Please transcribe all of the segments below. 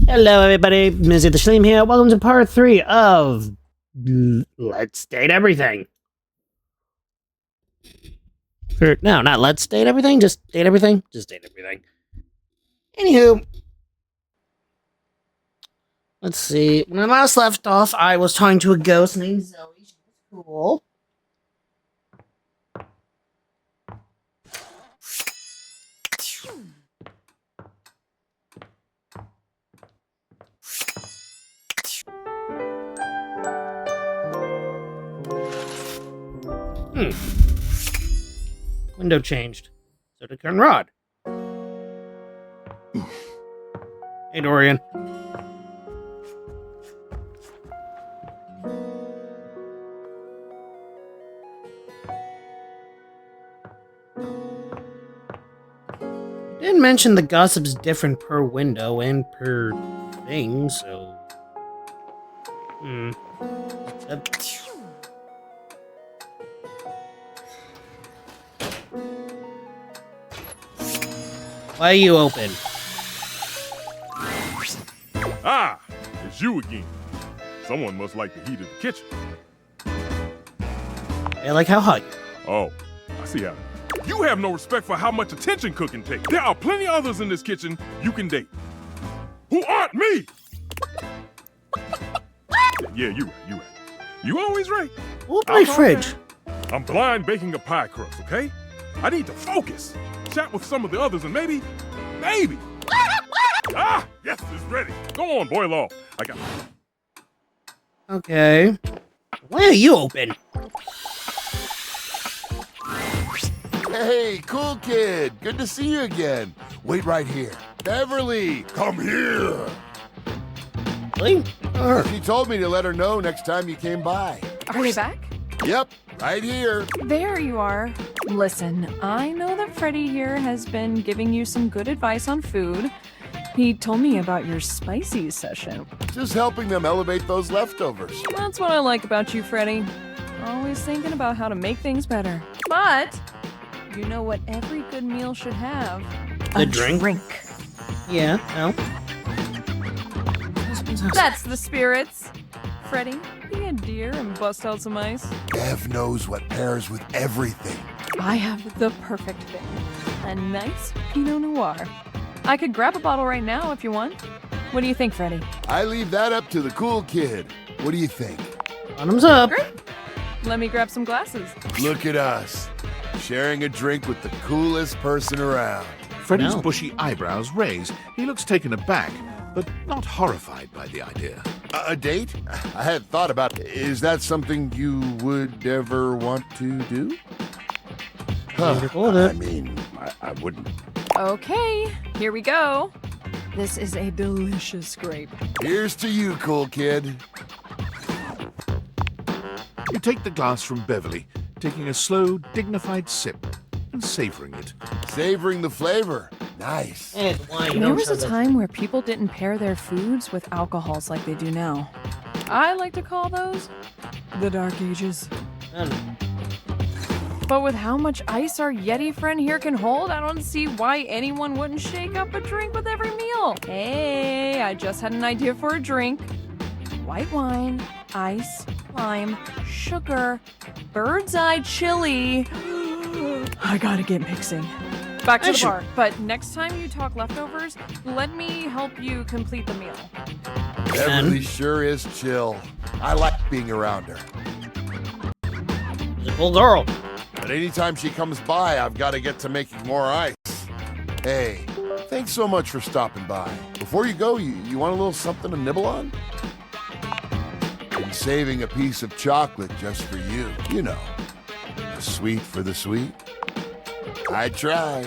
Hello, everybody. Mr. the Schleeme here. Welcome to part 3 of Let's Date Everything. No, not Let's Date Everything. Just Date Everything. Just Date Everything. Anywho, let's see. When I last left off, I was talking to a ghost named Zoe. She was cool. Window changed. So did Conrad. Hey, Dorian. You didn't mention the gossip's different per window and per thing, so... Why are you open? Ah, it's you again. Someone must like the heat of the kitchen. I like how hot. Oh, I see how. You have no respect for how much attention cooking takes. There are plenty others in this kitchen you can date. Who aren't me? Yeah, you right. You always right. Open my fridge. I'm blind baking a pie crust, okay? I need to focus. Chat with some of the others and maybe. Ah, yes, it's ready. Go on, boil off. I got. Okay. Why are you open? Hey, cool kid. Good to see you again. Wait right here. Beverly, come here. Really? She told me to let her know next time you came by. Are they back? Yep, right here. There you are. Listen, I know that Freddie here has been giving you some good advice on food. He told me about your spicy session. Just helping them elevate those leftovers. That's what I like about you, Freddie. Always thinking about how to make things better. But you know what every good meal should have? A drink? Yeah, no. That's the spirits. Freddie, be a dear and bust out some ice. Bev knows what pairs with everything. I have the perfect thing. A nice Pinot Noir. I could grab a bottle right now if you want. What do you think, Freddie? I leave that up to the cool kid. What do you think? Bottoms up. Great. Let me grab some glasses. Look at us, sharing a drink with the coolest person around. Freddie's No. bushy eyebrows raise. He looks taken aback, but not horrified by the idea. A date? I had thought about it. Is that something you would ever want to do? I mean, I wouldn't. Okay, here we go. This is a delicious grape. Here's to you, cool kid. You take the glass from Beverly, taking a slow, dignified sip and savoring it. Savoring the flavor. Nice. And wine. There was a time where people didn't pair their foods with alcohols like they do now. I like to call those the Dark Ages. But with how much ice our Yeti friend here can hold, I don't see why anyone wouldn't shake up a drink with every meal. Hey, I just had an idea for a drink. White wine, ice, lime, sugar, bird's eye chili. I gotta get mixing. Back to the bar. But next time you talk leftovers, let me help you complete the meal. Beverly sure is chill. I like being around her. She's a cool girl. But anytime she comes by, I've got to get to making more ice. Hey, thanks so much for stopping by. Before you go, you want a little something to nibble on? I'm saving a piece of chocolate just for you. You know, the sweet for the sweet. I try.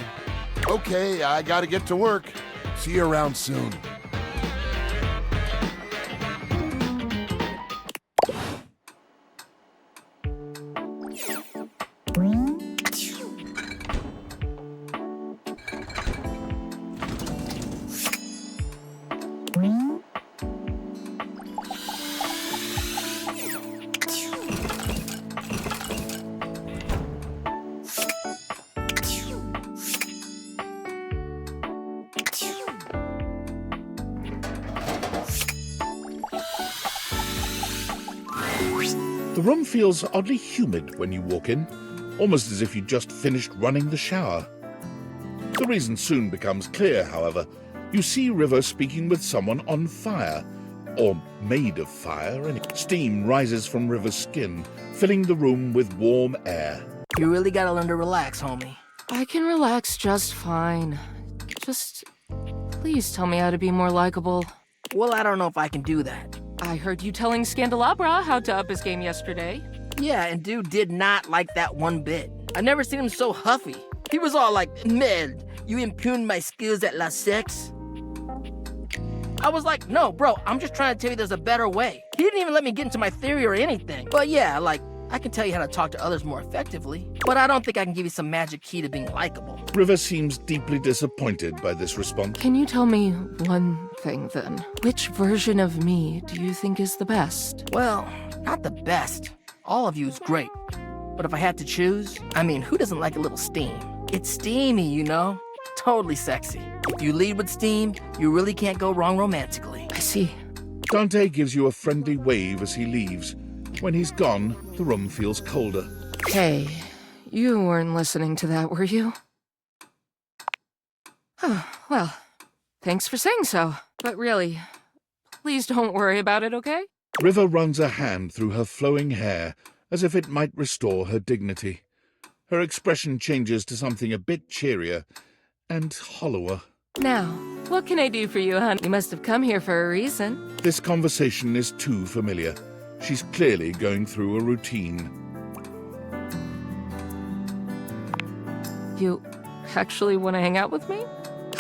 Okay, I got to get to work. See you around soon. The room feels oddly humid when you walk in, almost as if you just finished running the shower. The reason soon becomes clear, however. You see River speaking with someone on fire, or made of fire, and steam rises from River's skin, filling the room with warm air. You really gotta learn to relax, homie. I can relax just fine. Just please tell me how to be more likable. Well, I don't know if I can do that. I heard you telling Scandelabra how to up his game yesterday. Yeah, and dude did not like that one bit. I never seen him so huffy. He was all like, "Man, you impugned my skills at La Sex." I was like, "No, bro, I'm just trying to tell you there's a better way." He didn't even let me get into my theory or anything. But yeah, like, I can tell you how to talk to others more effectively, but I don't think I can give you some magic key to being likable. River seems deeply disappointed by this response. Can you tell me one thing then? Which version of me do you think is the best? Well, not the best. All of you is great. But if I had to choose, I mean, who doesn't like a little steam? It's steamy, you know? Totally sexy. If you lead with steam, you really can't go wrong romantically. I see. Dante gives you a friendly wave as he leaves. When he's gone, the room feels colder. Hey, you weren't listening to that, were you? Well, thanks for saying so. But really, please don't worry about it, okay? River runs a hand through her flowing hair, as if it might restore her dignity. Her expression changes to something a bit cheerier and hollower. Now, what can I do for you, hon? You must have come here for a reason. This conversation is too familiar. She's clearly going through a routine. You actually want to hang out with me?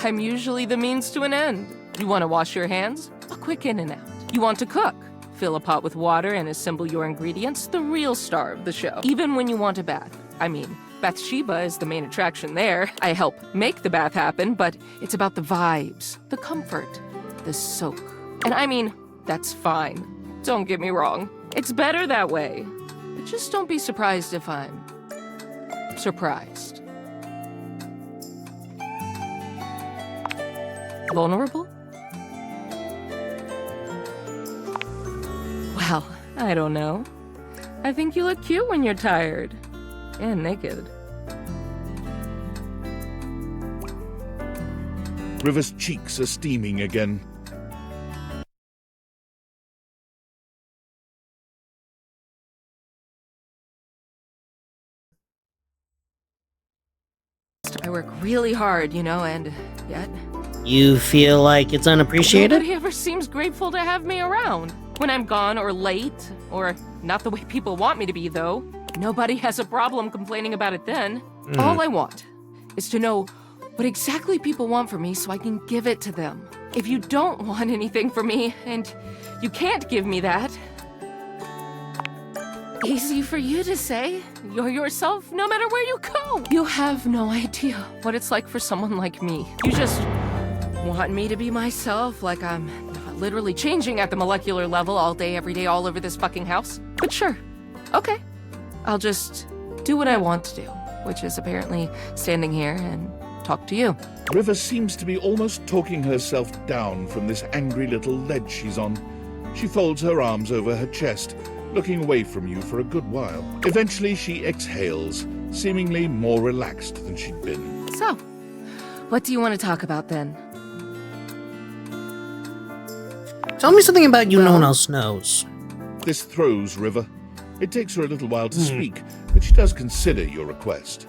I'm usually the means to an end. You want to wash your hands? A quick in and out. You want to cook? Fill a pot with water and assemble your ingredients, the real star of the show. Even when you want a bath. I mean, Bathsheba is the main attraction there. I help make the bath happen, but it's about the vibes, the comfort, the soak. And I mean, that's fine. Don't get me wrong. It's better that way. But just don't be surprised if I'm surprised. Vulnerable? Well, I don't know. I think you look cute when you're tired. And naked. River's cheeks are steaming again. I work really hard, you know, and yet... You feel like it's unappreciated? Nobody ever seems grateful to have me around. When I'm gone or late, or not the way people want me to be, though. Nobody has a problem complaining about it then. All I want is to know what exactly people want from me so I can give it to them. If you don't want anything from me, and you can't give me that, easy for you to say. You're yourself no matter where you go. You have no idea what it's like for someone like me. You just want me to be myself, like I'm not literally changing at the molecular level all day, every day, all over this fucking house. But sure, okay. I'll just do what I want to do, which is apparently standing here and talk to you. River seems to be almost talking herself down from this angry little ledge she's on. She folds her arms over her chest, looking away from you for a good while. Eventually she exhales, seemingly more relaxed than she'd been. So, what do you want to talk about then? Tell me something about you no one else knows. This throws River. It takes her a little while to speak, but she does consider your request.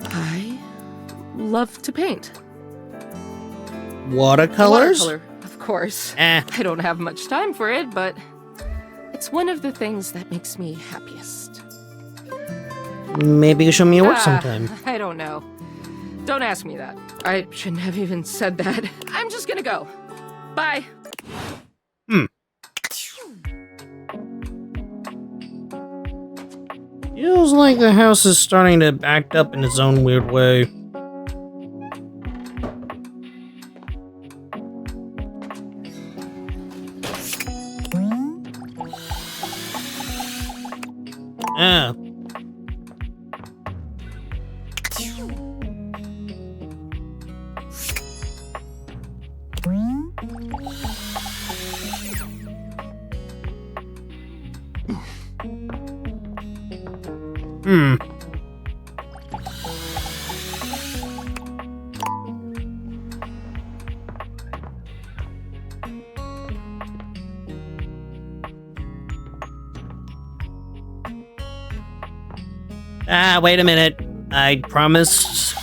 I love to paint. Watercolors? Watercolor, of course. Eh. I don't have much time for it, but it's one of the things that makes me happiest. Maybe you show me your work sometime. I don't know. Don't ask me that. I shouldn't have even said that. I'm just gonna go. Bye. Feels like the house is starting to act up in its own weird way. Ah. Wait a minute. I promised.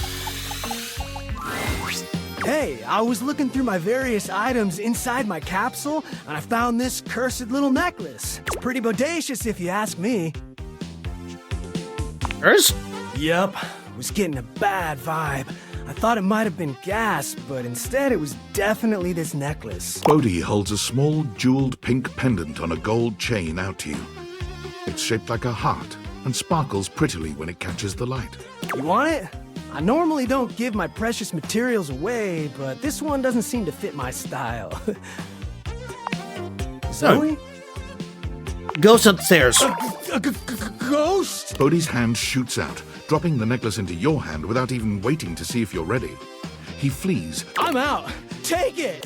Hey, I was looking through my various items inside my capsule, and I found this cursed little necklace. It's pretty bodacious if you ask me. First? Yup, was getting a bad vibe. I thought it might have been gas, but instead it was definitely this necklace. Bodhi holds a small jeweled pink pendant on a gold chain out to you. It's shaped like a heart and sparkles prettily when it catches the light. You want it? I normally don't give my precious materials away, but this one doesn't seem to fit my style. Zoe? Ghost upstairs. A ghost? Bodhi's hand shoots out, dropping the necklace into your hand without even waiting to see if you're ready. He flees. I'm out. Take it.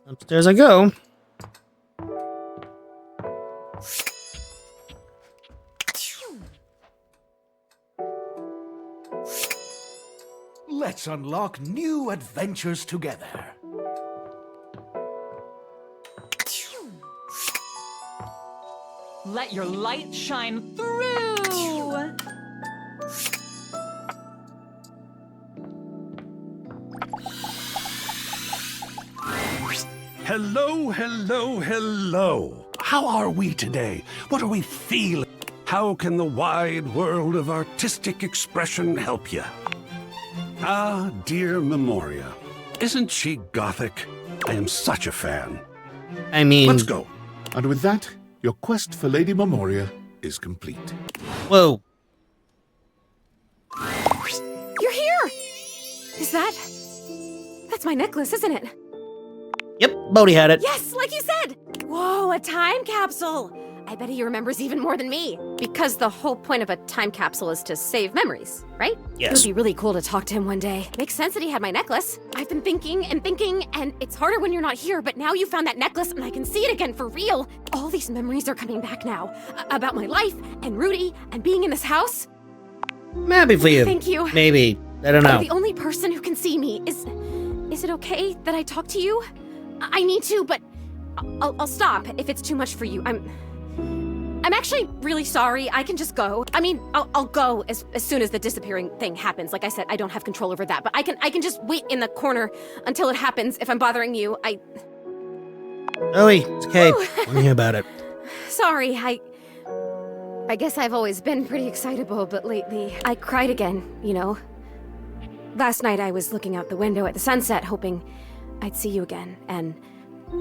Upstairs I go. Let's unlock new adventures together. Let your light shine through! Hello, hello, hello. How are we today? What are we feeling? How can the wide world of artistic expression help you? Ah, dear Memoria. Isn't she gothic? I am such a fan. I mean... Let's go. And with that, your quest for Lady Memoria is complete. Whoa. You're here! Is that... That's my necklace, isn't it? Yep, Bodhi had it. Yes, like you said! Whoa, a time capsule! I bet he remembers even more than me. Because the whole point of a time capsule is to save memories, right? Yes. It would be really cool to talk to him one day. Makes sense that he had my necklace. I've been thinking, and it's harder when you're not here, but now you found that necklace and I can see it again for real. All these memories are coming back now. About my life, and Rudy, and being in this house. I'm happy for you. Thank you. Maybe. I don't know. You're the only person who can see me. Is it okay that I talk to you? I need to, but I'll stop if it's too much for you. I'm actually really sorry. I can just go. I mean, I'll go as soon as the disappearing thing happens. Like I said, I don't have control over that, but I can just wait in the corner until it happens. If I'm bothering you, Zoe, it's okay. Don't hear about it. Sorry, I guess I've always been pretty excitable, but lately I cried again, you know? Last night I was looking out the window at the sunset, hoping I'd see you again, and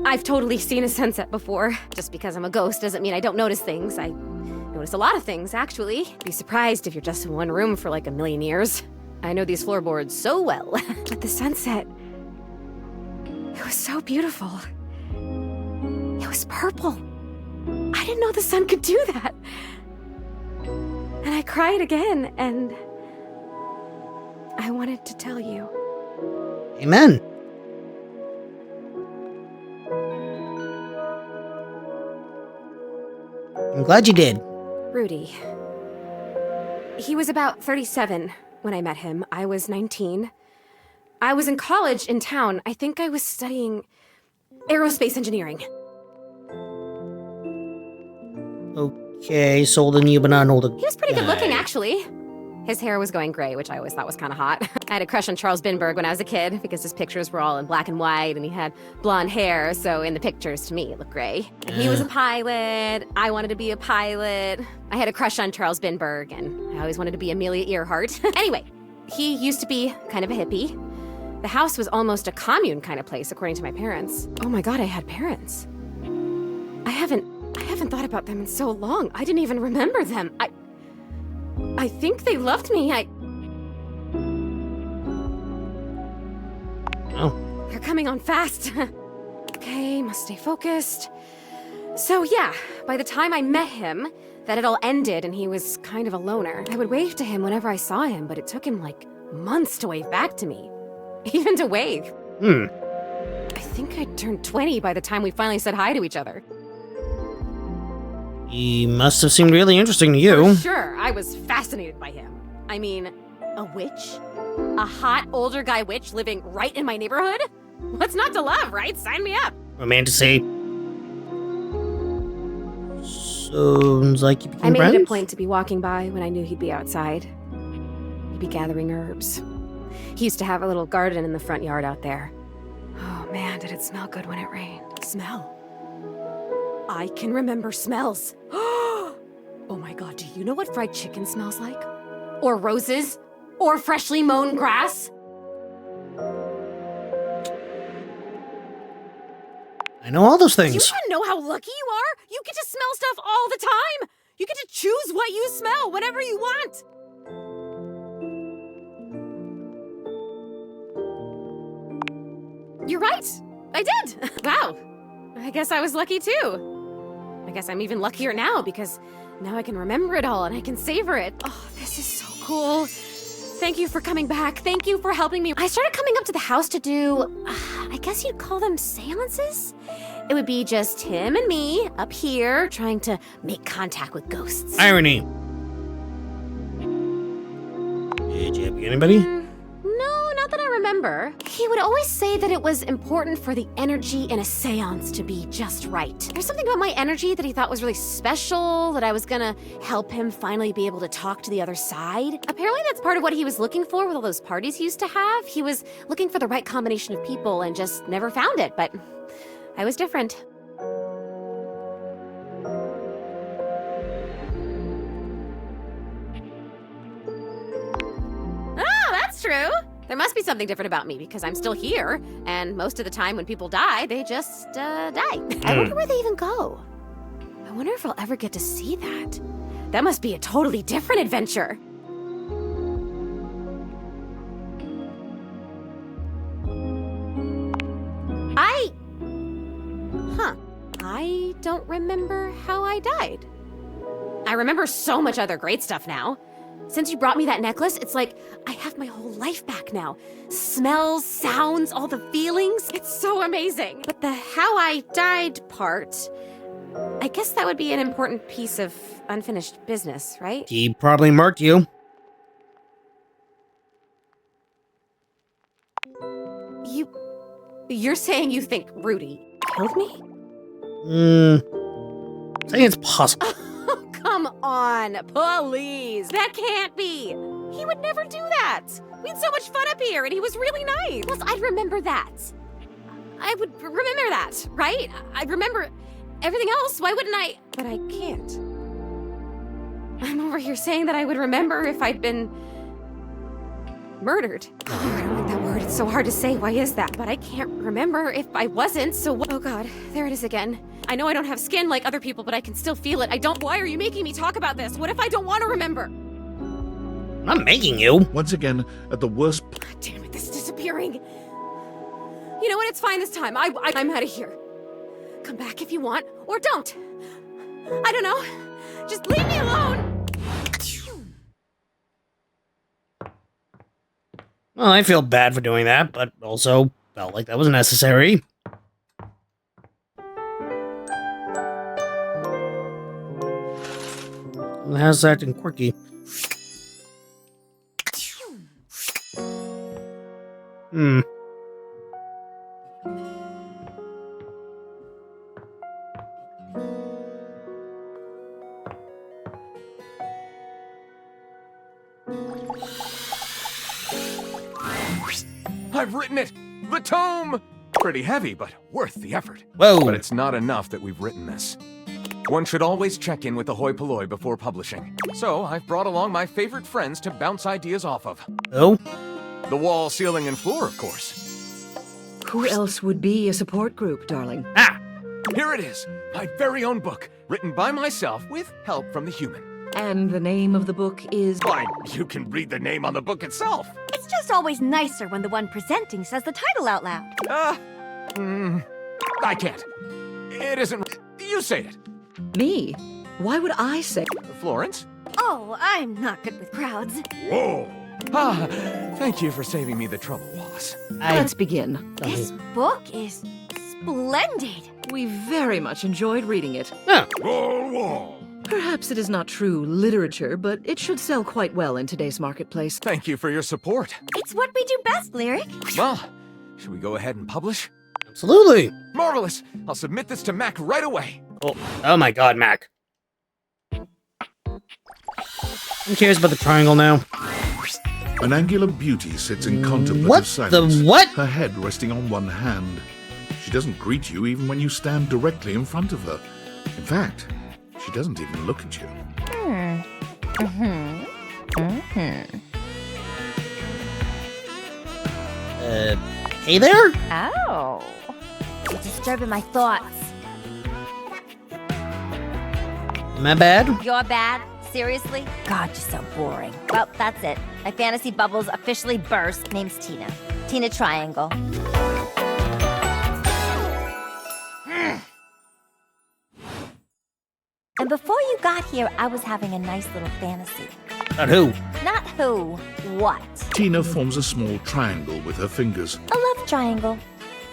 I've totally seen a sunset before. Just because I'm a ghost doesn't mean I don't notice things. I notice a lot of things, actually. Be surprised if you're just in one room for like a million years. I know these floorboards so well. But the sunset, it was so beautiful. It was purple. I didn't know the sun could do that. And I cried again, and I wanted to tell you. Amen. I'm glad you did. Rudy. He was about 37 when I met him. I was 19. I was in college in town. I think I was studying aerospace engineering. Okay, so older than you, but not an older He was pretty good looking, guy. actually. His hair was going gray, which I always thought was kind of hot. I had a crush on Charles Binberg when I was a kid because his pictures were all in black and white and he had blonde hair, so in the pictures, to me, it looked gray. And he was a pilot. I wanted to be a pilot. I had a crush on Charles Binberg, and I always wanted to be Amelia Earhart. Anyway, he used to be kind of a hippie. The house was almost a commune kind of place, according to my parents. Oh my God, I had parents. I haven't thought about them in so long. I didn't even remember them. I think they loved me. Oh. They're coming on fast. Okay, must stay focused. So yeah, by the time I met him, that had all ended and he was kind of a loner. I would wave to him whenever I saw him, but it took him like months to wave back to me. Even to wave. I think I turned 20 by the time we finally said hi to each other. He must have seemed really interesting to you. For sure, I was fascinated by him. I mean, a witch? A hot older guy witch living right in my neighborhood? What's not to love, right? Sign me up. Romantasy. Sounds like you became I made friends? it a point to be walking by when I knew he'd be outside. He'd be gathering herbs. He used to have a little garden in the front yard out there. Oh man, did it smell good when it rained. Smell. I can remember smells. Oh my god, do you know what fried chicken smells like? Or roses? Or freshly mown grass? I know all those Do you things. even know how lucky you are? You get to smell stuff all the time! You get to choose what you smell whenever you want! You're right! I did! Wow. I guess I was lucky too. I guess I'm even luckier now because now I can remember it all and I can savor it. Oh, this is so cool. Thank you for coming back. Thank you for helping me. I started coming up to the house to do, I guess you'd call them seances? It would be just him and me up here trying to make contact with ghosts. Irony. Did you have anybody? No, not that I remember. He would always say that it was important for the energy in a seance to be just right. There's something about my energy that he thought was really special, that I was gonna help him finally be able to talk to the other side. Apparently that's part of what he was looking for with all those parties he used to have. He was looking for the right combination of people and just never found it, but I was different. Oh, that's true. There must be something different about me because I'm still here, and most of the time when people die, they just die. I wonder where they even go. I wonder if I'll ever get to see that. That must be a totally different adventure. I don't remember how I died. I remember so much other great stuff now. Since you brought me that necklace, it's like I have my whole life back now. Smells, sounds, all the feelings. It's so amazing. But the how I died part, I guess that would be an important piece of unfinished business, right? He probably marked you. You're saying you think Rudy killed me? Saying it's possible. Oh, come on, please. That can't be. He would never do that. We had so much fun up here, and he was really nice. Plus, I'd remember that. I would remember that, right? I'd remember everything else. Why wouldn't I? But I can't. I'm over here saying that I would remember if I'd been murdered. Oh, I don't like that word. It's so hard to say. Why is that? But I can't remember if I wasn't, so what? Oh god, there it is again. I know I don't have skin like other people, but I can still feel it. Why are you making me talk about this? What if I don't want to remember? I'm not making you. Once again, at the worst. God damn it, this is disappearing. You know what? It's fine this time. I'm out of here. Come back if you want, or don't. I don't know. Just leave me alone. Well, I feel bad for doing that, but also felt like that was necessary. How's that acting quirky? I've written it! The tome! Pretty heavy, but worth the effort. Whoa. But it's not enough that we've written this. One should always check in with the hoi polloi before publishing. So I've brought along my favorite friends to bounce ideas off of. Oh? The wall, ceiling, and floor, of course. Who else would be a support group, darling? Ah! Here it is, my very own book, written by myself with help from the human. And the name of the book is... Why, you can read the name on the book itself. It's just always nicer when the one presenting says the title out loud. I can't. It isn't... You say it. Me? Why would I say... Florence? Oh, I'm not good with crowds. Whoa! Ah, thank you for saving me the trouble, Wallace. Let's begin. This book is splendid. We very much enjoyed reading it. Wall. Perhaps it is not true literature, but it should sell quite well in today's marketplace. Thank you for your support. It's what we do best, Lyric. Well, should we go ahead and publish? Absolutely. Marvelous! I'll submit this to Mac right away. Oh my god, Mac. Who cares about the triangle now? An angular beauty sits in contemplative What silence. the what? Her head resting on one hand. She doesn't greet you even when you stand directly in front of her. In fact, she doesn't even look at you. Hey there? Oh. You're disturbing my thoughts. My bad? You're bad? Seriously? God, you're so boring. Well, that's it. My fantasy bubbles officially burst. Name's Tina. Tina Triangle. And before you got here, I was having a nice little fantasy. About who? Not who, what. Tina forms a small triangle with her fingers. A love triangle.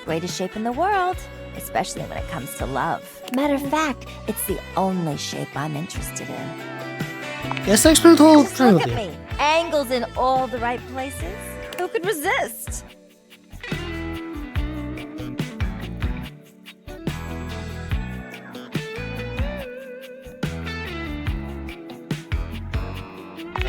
Greatest shape in the world, especially when it comes to love. Matter of fact, it's the only shape I'm interested in. Guess I explained the whole Just triangle look at to you. me. Angles in all the right places. Who could resist?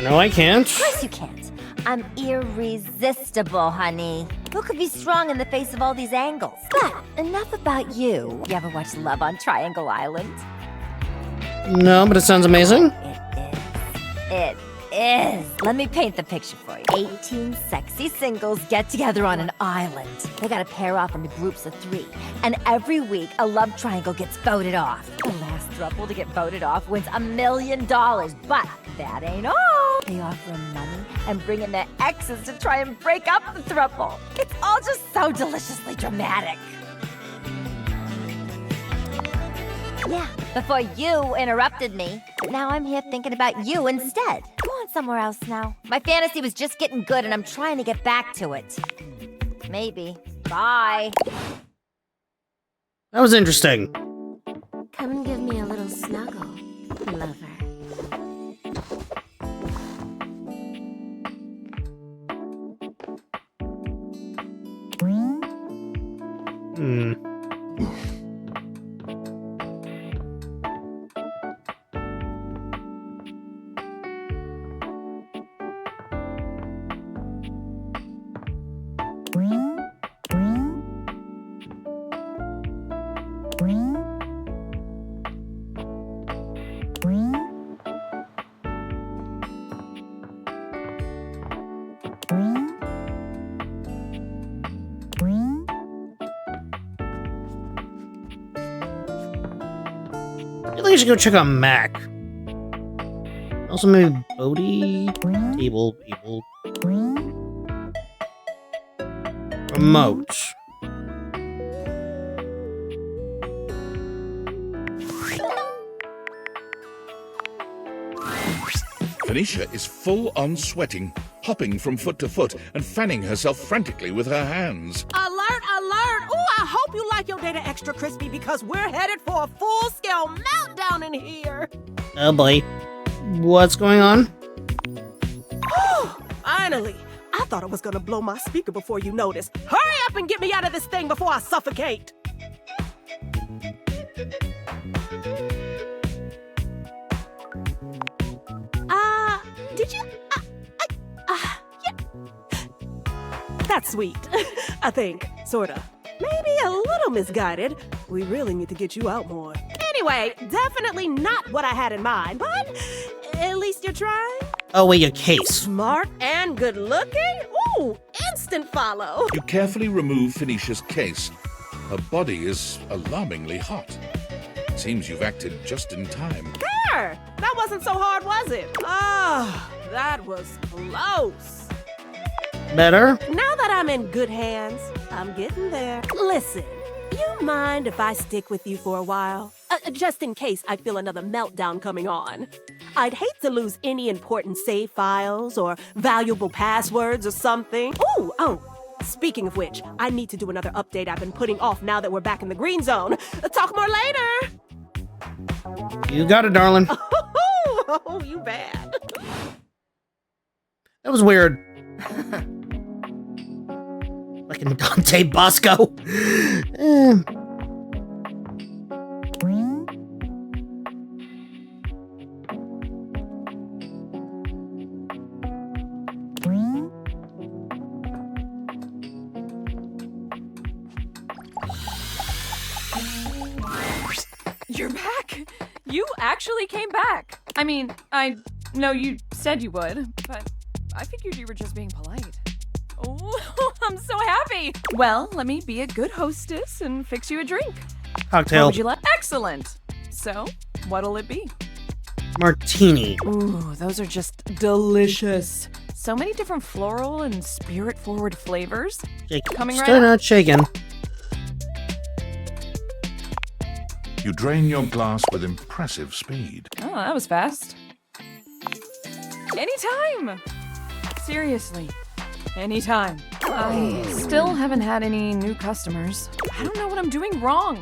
No, I can't. Of course you can't. I'm irresistible, honey. Who could be strong in the face of all these angles? But enough about you. You ever watch Love on Triangle Island? No, but it sounds amazing. It is. Let me paint the picture for you. 18 sexy singles get together on an island. They gotta pair off into groups of 3. And every week, a love triangle gets voted off. The last throuple to get voted off wins $1 million. But that ain't all. They offer 'em money and bring in their exes to try and break up the throuple. It's all just so deliciously dramatic. Yeah, before you interrupted me. But now I'm here thinking about you instead. Go on somewhere else now. My fantasy was just getting good and I'm trying to get back to it. Maybe. Bye. That was interesting. Come and give me a little snuggle, lover. I think I should go check out Mac. Also, maybe Bodhi? Table people. Remote. Phoenicia is full on sweating, hopping from foot to foot and fanning herself frantically with her hands. Alert, alert! Ooh, I hope you like your data extra crispy because we're headed for a full-scale meltdown in here. Oh boy. What's going on? Finally! I thought I was gonna blow my speaker before you noticed. Hurry up and get me out of this thing before I suffocate! Did you? Yeah. That's sweet. I think. Sorta. Maybe a little misguided. We really need to get you out more. Anyway, definitely not what I had in mind, but at least you're trying. Oh wait, your case. Smart and good looking? Ooh, instant follow. You carefully remove Phoenicia's case. Her body is alarmingly hot. It seems you've acted just in time. There! That wasn't so hard, was it? Ah, that was close. Better? Now that I'm in good hands, I'm getting there. Listen, you mind if I stick with you for a while? Just in case I feel another meltdown coming on. I'd hate to lose any important save files or valuable passwords or something. Oh, speaking of which, I need to do another update I've been putting off now that we're back in the green zone. Talk more later. You got it, darling. Oh, you bad. That was weird. Like in Dante Bosco. You're back! You actually came back! I mean, I know you said you would, but I figured you were just being polite. Oh, I'm so happy! Well, let me be a good hostess and fix you a drink. Cocktail. What would you like? Excellent! So, what'll it be? Martini. Ooh, those are just delicious. So many different floral and spirit-forward flavors. Coming right Still up. not shaken. You drain your glass with impressive speed. Oh, that was fast. Anytime! Seriously, anytime. I still haven't had any new customers. I don't know what I'm doing wrong.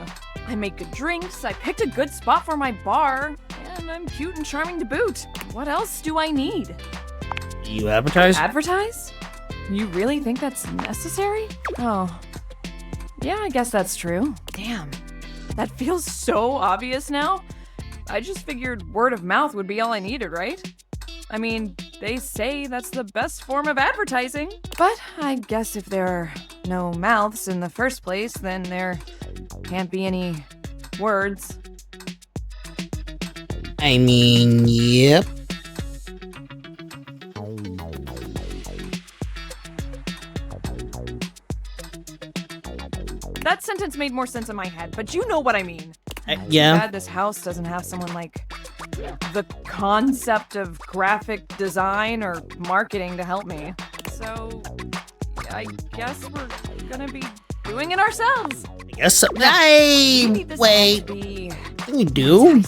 I make good drinks, I picked a good spot for my bar, and I'm cute and charming to boot. What else do I need? You advertise? Advertise? You really think that's necessary? Oh. Yeah, I guess that's true. Damn. That feels so obvious now. I just figured word of mouth would be all I needed, right? I mean, they say that's the best form of advertising. But I guess if there are no mouths in the first place, then there can't be any words. I mean, yep. That sentence made more sense in my head, but you know what I mean. Yeah. Too bad this house doesn't have someone like the concept of graphic design or marketing to help me. So, I guess we're gonna be doing it ourselves. I guess so. We Hey, need this wait. to be We do?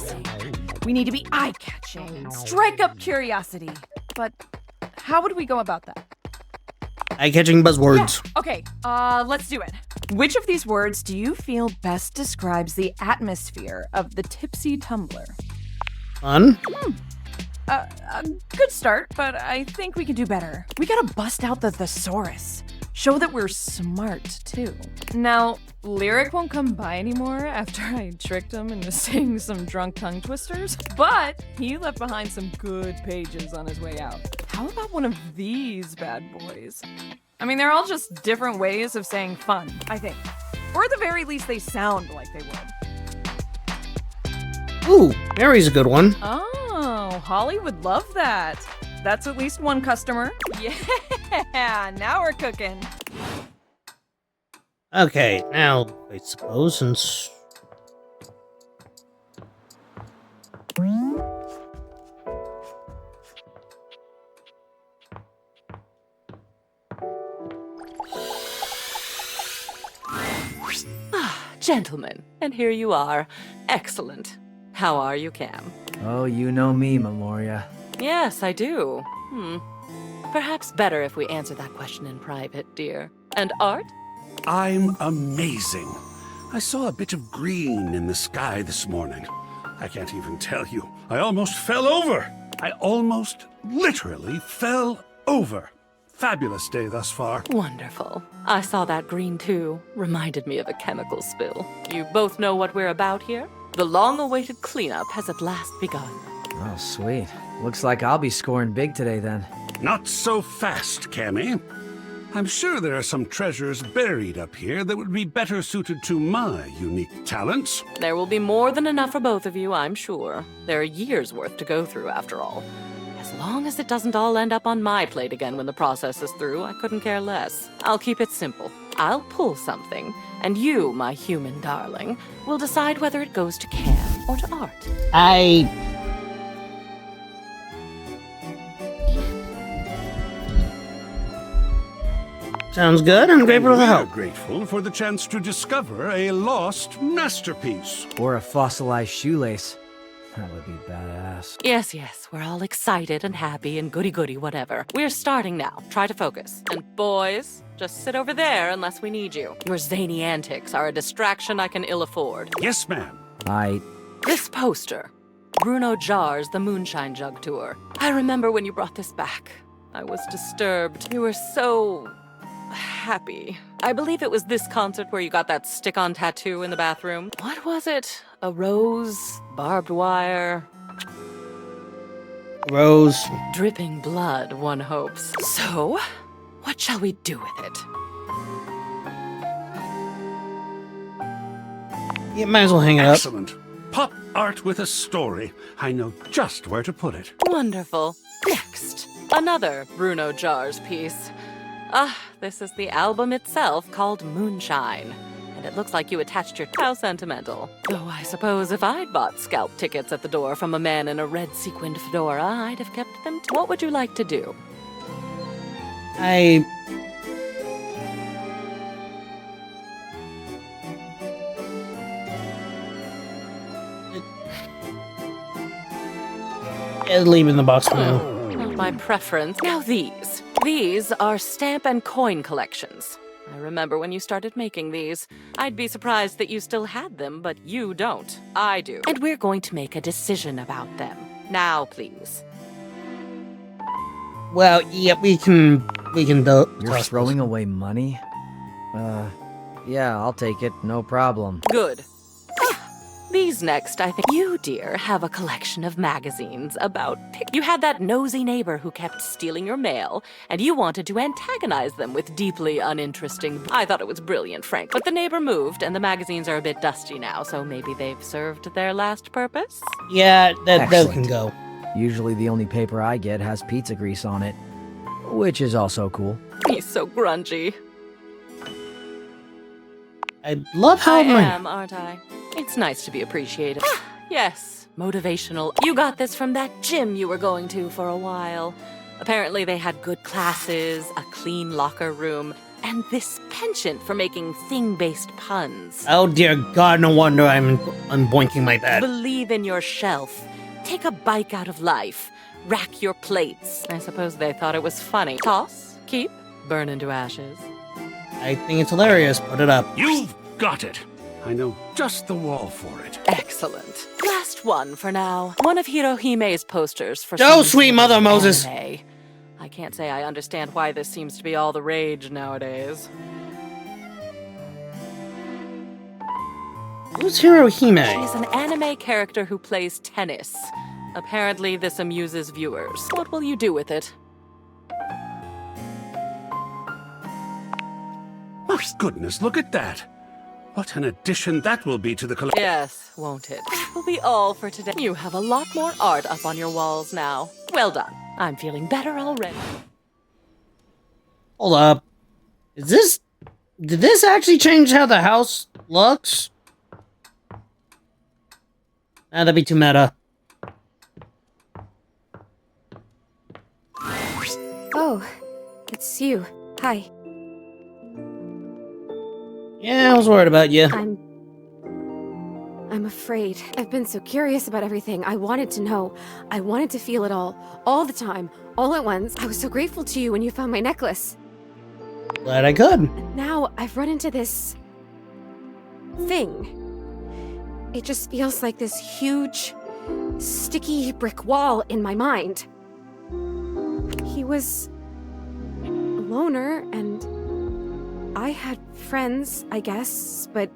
We need to be eye-catching, strike up curiosity. But how would we go about that? Eye-catching buzzwords. Yeah. Okay, let's do it. Which of these words do you feel best describes the atmosphere of the Tipsy Tumbler? Fun. A good start, but I think we can do better. We gotta bust out the thesaurus. Show that we're smart, too. Now, Lyric won't come by anymore after I tricked him into saying some drunk tongue twisters, but he left behind some good pages on his way out. How about one of these bad boys? I mean, they're all just different ways of saying fun, I think. Or at the very least, they sound like they would. Ooh, Mary's a good one. Oh, Holly would love that. That's at least one customer. Yeah, now we're cooking. Okay, now, I suppose, since... Gentlemen, and here you are. Excellent. How are you, Cam? Oh, you know me, Memoria. Yes, I do. Perhaps better if we answer that question in private, dear. And Art? I'm amazing. I saw a bit of green in the sky this morning. I can't even tell you. I almost fell over. I almost literally fell over. Fabulous day thus far. Wonderful. I saw that green too. Reminded me of a chemical spill. You both know what we're about here? The long-awaited cleanup has at last begun. Oh, sweet. Looks like I'll be scoring big today then. Not so fast, Cammy. I'm sure there are some treasures buried up here that would be better suited to my unique talents. There will be more than enough for both of you, I'm sure. There are years' worth to go through, after all. As long as it doesn't all end up on my plate again when the process is through, I couldn't care less. I'll keep it simple. I'll pull something, and you, my human darling, will decide whether it goes to Cam or to Art. Sounds good. I'm grateful for the We're help. grateful for the chance to discover a lost masterpiece. Or a fossilized shoelace. That would be badass. Yes, yes, we're all excited and happy and goody-goody whatever. We're starting now. Try to focus. And boys, just sit over there unless we need you. Your zany antics are a distraction I can ill afford. Yes, ma'am. This poster. Bruno Jar's The Moonshine Jug Tour. I remember when you brought this back. I was disturbed. You were so... happy. I believe it was this concert where you got that stick-on tattoo in the bathroom. What was it? A rose? Barbed wire? Rose. Dripping blood, one hopes. So, what shall we do with it? You might as well hang it up. Excellent. Pop art with a story. I know just where to put it. Wonderful. Next, another Bruno Jar's piece. This is the album itself called Moonshine. And it looks like you attached your... How sentimental. Though I suppose if I'd bought scalp tickets at the door from a man in a red sequined fedora, I'd have kept them. What would you like to do? Leave it in the box for now. Not my preference. Now these. These are stamp and coin collections. I remember when you started making these. I'd be surprised that you still had them, but you don't. I do. And we're going to make a decision about them. Now, please. Well, yeah, we can do. You're throwing away money? Yeah, I'll take it. No problem. Good. These next, I think. You, dear, have a collection of magazines about... You had that nosy neighbor who kept stealing your mail, and you wanted to antagonize them with deeply uninteresting... I thought it was brilliant, Frank. But the neighbor moved, and the magazines are a bit dusty now, so maybe they've served their last purpose? Yeah, that can go. Usually the only paper I get has pizza grease on it, which is also cool. He's so grungy. I love how I am, aren't I? It's nice to be appreciated. Yes, motivational. You got this from that gym you were going to for a while. Apparently they had good classes, a clean locker room, and this penchant for making thing-based puns. Oh dear God, no wonder I'm boinking my bed. Believe in yourself. Take a bike out of life. Rack your plates. I suppose they thought it was funny. Toss, keep, burn into ashes. I think it's hilarious. Put it up. You've got it. I know just the wall for it. Excellent. Last one for now. One of Hirohime's posters for... Oh, sweet mother Moses! Anime. I can't say I understand why this seems to be all the rage nowadays. Who's Hirohime? She's an anime character who plays tennis. Apparently this amuses viewers. What will you do with it? Oh, goodness, look at that. What an addition that will be to the collection. Yes, won't it? That will be all for today. You have a lot more art up on your walls now. Well done. I'm feeling better already. Hold up. Did this actually change how the house looks? That'd be too meta. Oh, it's you. Hi. Yeah, I was worried about you. I'm afraid. I've been so curious about everything. I wanted to know. I wanted to feel it all the time, all at once. I was so grateful to you when you found my necklace. Glad I could. Now I've run into this thing. It just feels like this huge, sticky brick wall in my mind. He was a loner, and I had friends, I guess, but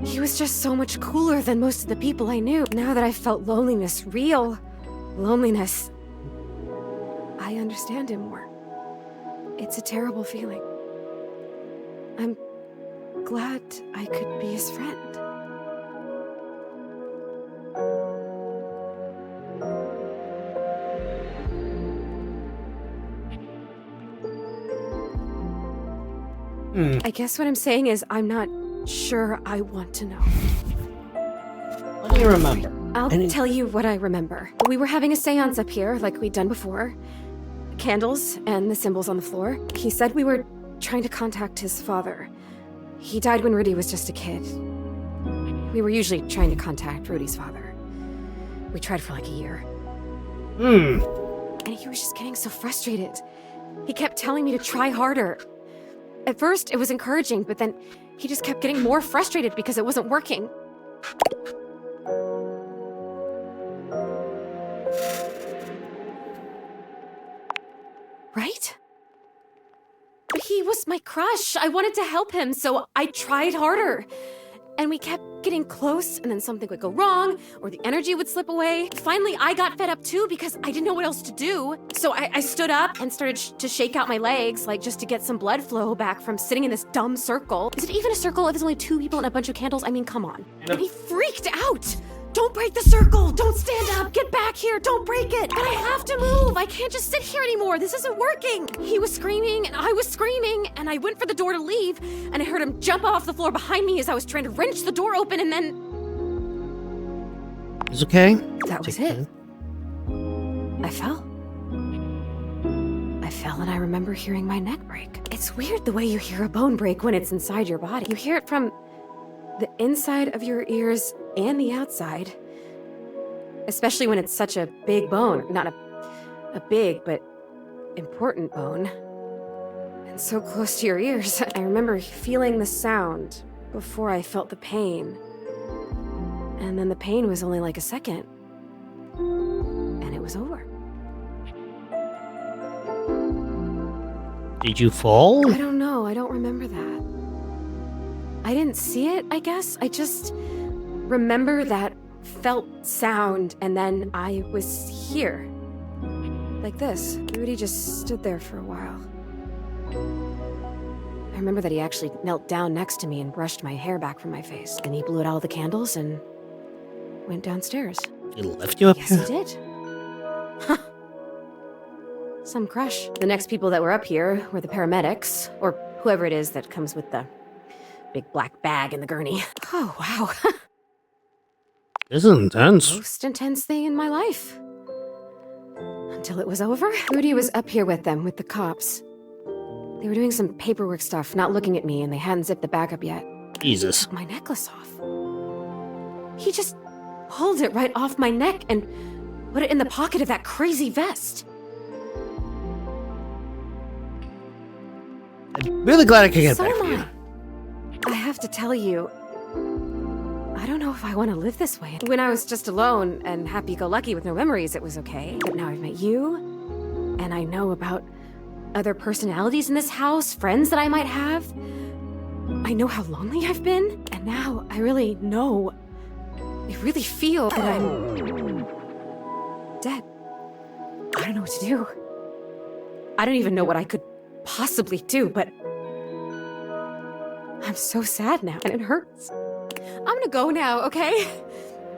he was just so much cooler than most of the people I knew. Now that I've felt loneliness, real loneliness, I understand him more. It's a terrible feeling. I'm glad I could be his friend. I guess what I'm saying is I'm not sure I want to know. What do you remember? I'll tell you what I remember. We were having a seance up here, like we'd done before. Candles and the symbols on the floor. He said we were trying to contact his father. He died when Rudy was just a kid. We were usually trying to contact Rudy's father. We tried for like a year. Hmm. And he was just getting so frustrated. He kept telling me to try harder. At first, it was encouraging, but then he just kept getting more frustrated because it wasn't working. Right? But he was my crush. I wanted to help him, so I tried harder. And we kept getting close, and then something would go wrong, or the energy would slip away. Finally, I got fed up too because I didn't know what else to do. So I stood up and started to shake out my legs, like just to get some blood flow back from sitting in this dumb circle. Is it even a circle if there's only 2 people and a bunch of candles? I mean, come on. And he freaked out. Don't break the circle! Don't stand up! Get back here! Don't break it! But I have to move! I can't just sit here anymore! This isn't working! He was screaming, and I was screaming, and I went for the door to leave, and I heard him jump off the floor behind me as I was trying to wrench the door open, and then... It's okay. That was it. I fell. I fell, and I remember hearing my neck break. It's weird the way you hear a bone break when it's inside your body. You hear it from the inside of your ears and the outside, especially when it's such a big bone. Not a big, but important bone. And so close to your ears. I remember feeling the sound before I felt the pain. And then the pain was only like a second. And it was over. Did you fall? I don't know. I don't remember that. I didn't see it, I guess. I just remember that felt sound, and then I was here. Like this. Rudy just stood there for a while. I remember that he actually knelt down next to me and brushed my hair back from my face. Then he blew out all the candles and went downstairs. He left you up Yes, here? he did. Huh. Some crush. The next people that were up here were the paramedics, or whoever it is that comes with the big black bag and the gurney. Oh, wow. This is intense. Most intense thing in my life. Until it was over. Rudy was up here with them, with the cops. They were doing some paperwork stuff, not looking at me, and they hadn't zipped the bag up yet. Jesus. Took my necklace off. He just pulled it right off my neck and put it in the pocket of that crazy vest. I'm really glad I could get So back am for you. I have to tell you, I don't know if I want to live this way. When I was just alone and happy-go-lucky with no memories, it was okay. But now I've met you, and I know about other personalities in this house, friends that I might have. I know how lonely I've been, and now I really know, I really feel that I'm dead. I don't know what to do. I don't even know what I could possibly do, but I'm so sad now, and it hurts. I'm gonna go now, okay?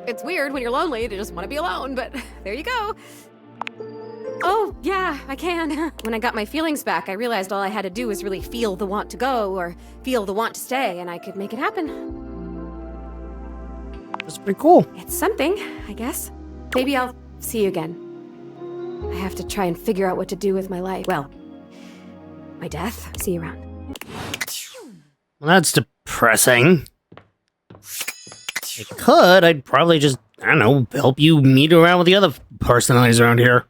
It's weird when you're lonely to just want to be alone, but there you go. Oh, yeah, I can. When I got my feelings back, I realized all I had to do was really feel the want to go or feel the want to stay, and I could make it happen. That's pretty cool. It's something, I guess. Maybe I'll see you again. I have to try and figure out what to do with my life. Well, my death. See you around. Well, that's depressing. I'd probably just, I don't know, help you meet around with the other personalities around here.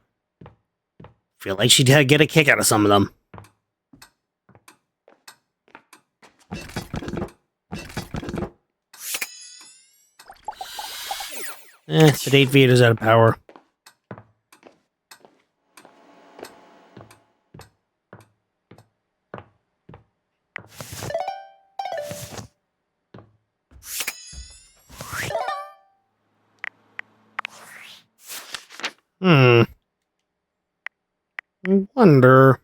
Feel like she'd get a kick out of some of them. The 8 feet is out of power. I wonder.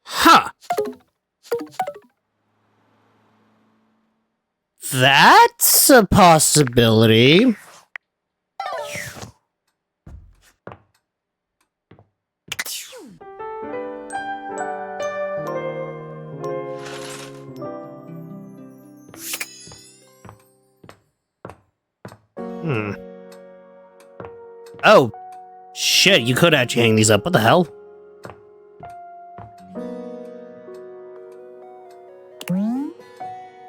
Huh. That's a possibility. Oh, shit, you could actually hang these up. What the hell?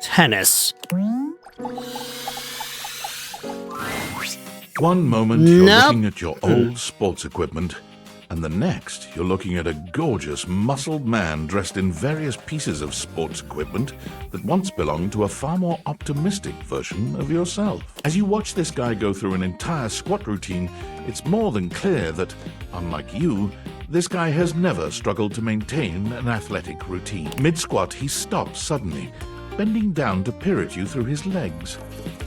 Tennis. One moment you're Nope. looking at your old sports equipment, and the next you're looking at a gorgeous, muscled man dressed in various pieces of sports equipment that once belonged to a far more optimistic version of yourself. As you watch this guy go through an entire squat routine, it's more than clear that, unlike you, this guy has never struggled to maintain an athletic routine. Mid-squat, he stops suddenly, bending down to peer at you through his legs.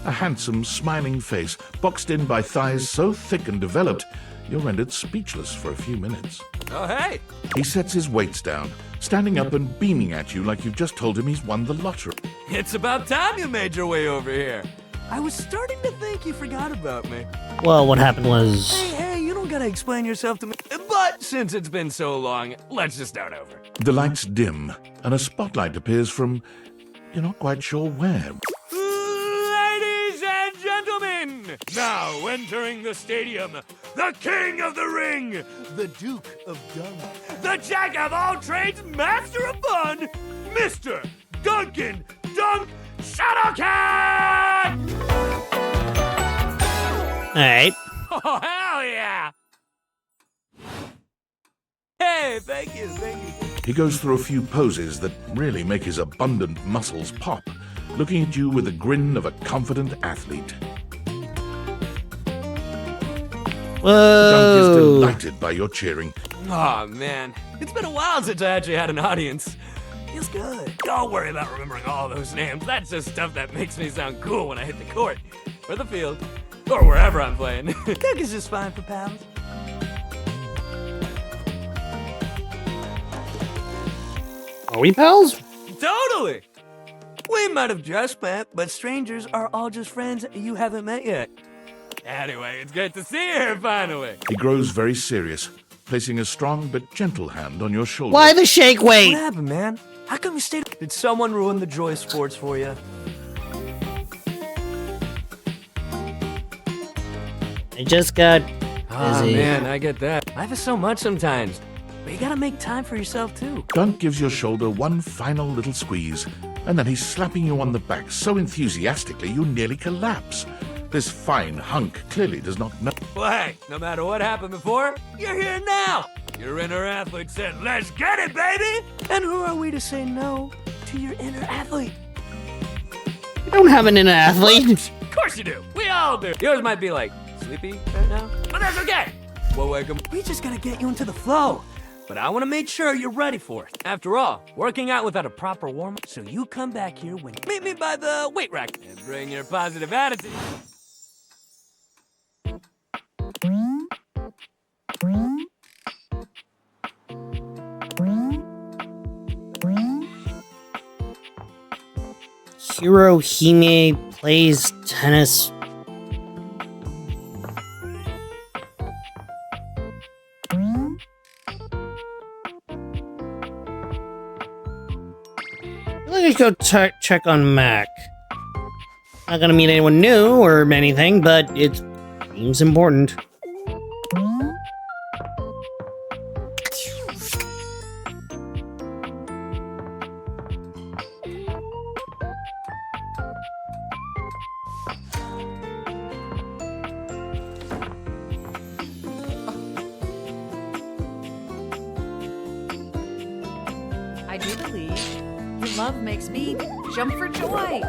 A handsome, smiling face, boxed in by thighs so thick and developed, you're rendered speechless for a few minutes. Oh, hey! He sets his weights down, standing up and beaming at you like you've just told him he's won the lottery. It's about time you made your way over here. I was starting to think you forgot about me. Well, what happened was... Hey, you don't gotta explain yourself to me. But since it's been so long, let's just start over. The lights dim, and a spotlight appears from... you're not quite sure where. Ladies and gentlemen, now entering the stadium, the king of the ring, the Duke of Dunk, the jack of all trades, master of fun, Mr. Duncan Dunk Shuttlecat! Alright. Oh, hell yeah! Hey, thank you. He goes through a few poses that really make his abundant muscles pop, looking at you with the grin of a confident athlete. Whoa! Dunk is delighted by your cheering. Aw, man. It's been a while since I actually had an audience. Feels good. Don't worry about remembering all those names. That's just stuff that makes me sound cool when I hit the court, or the field, or wherever I'm playing. Cookies is fine for pals. Are we pals? Totally! We might have just met, but strangers are all just friends you haven't met yet. Anyway, it's good to see you here finally. He grows very serious, placing a strong but gentle hand on your shoulder. Why the shake weight? What happened, man? How come you stayed? Did someone ruin the joy of sports for you? I just got Ah, busy. man, I get that. Life is so much sometimes. But you gotta make time for yourself, too. Dunk gives your shoulder one final little squeeze, and then he's slapping you on the back so enthusiastically you nearly collapse. This fine hunk clearly does not know. Well, hey, no matter what happened before, you're here now. Your inner athlete said, let's get it, baby! And who are we to say no to your inner athlete? You don't have an inner athlete. Of course you do. We all do. Yours might be like sleepy right now, but that's okay. Well, welcome. We just gotta get you into the flow. But I want to make sure you're ready for it. After all, working out without a proper warm-up, so you come back here when you meet me by the weight rack and bring your positive attitude. Hirohime plays tennis. Let's go check on Mac. Not gonna meet anyone new or anything, but it seems important. I do believe your love makes me jump for joy.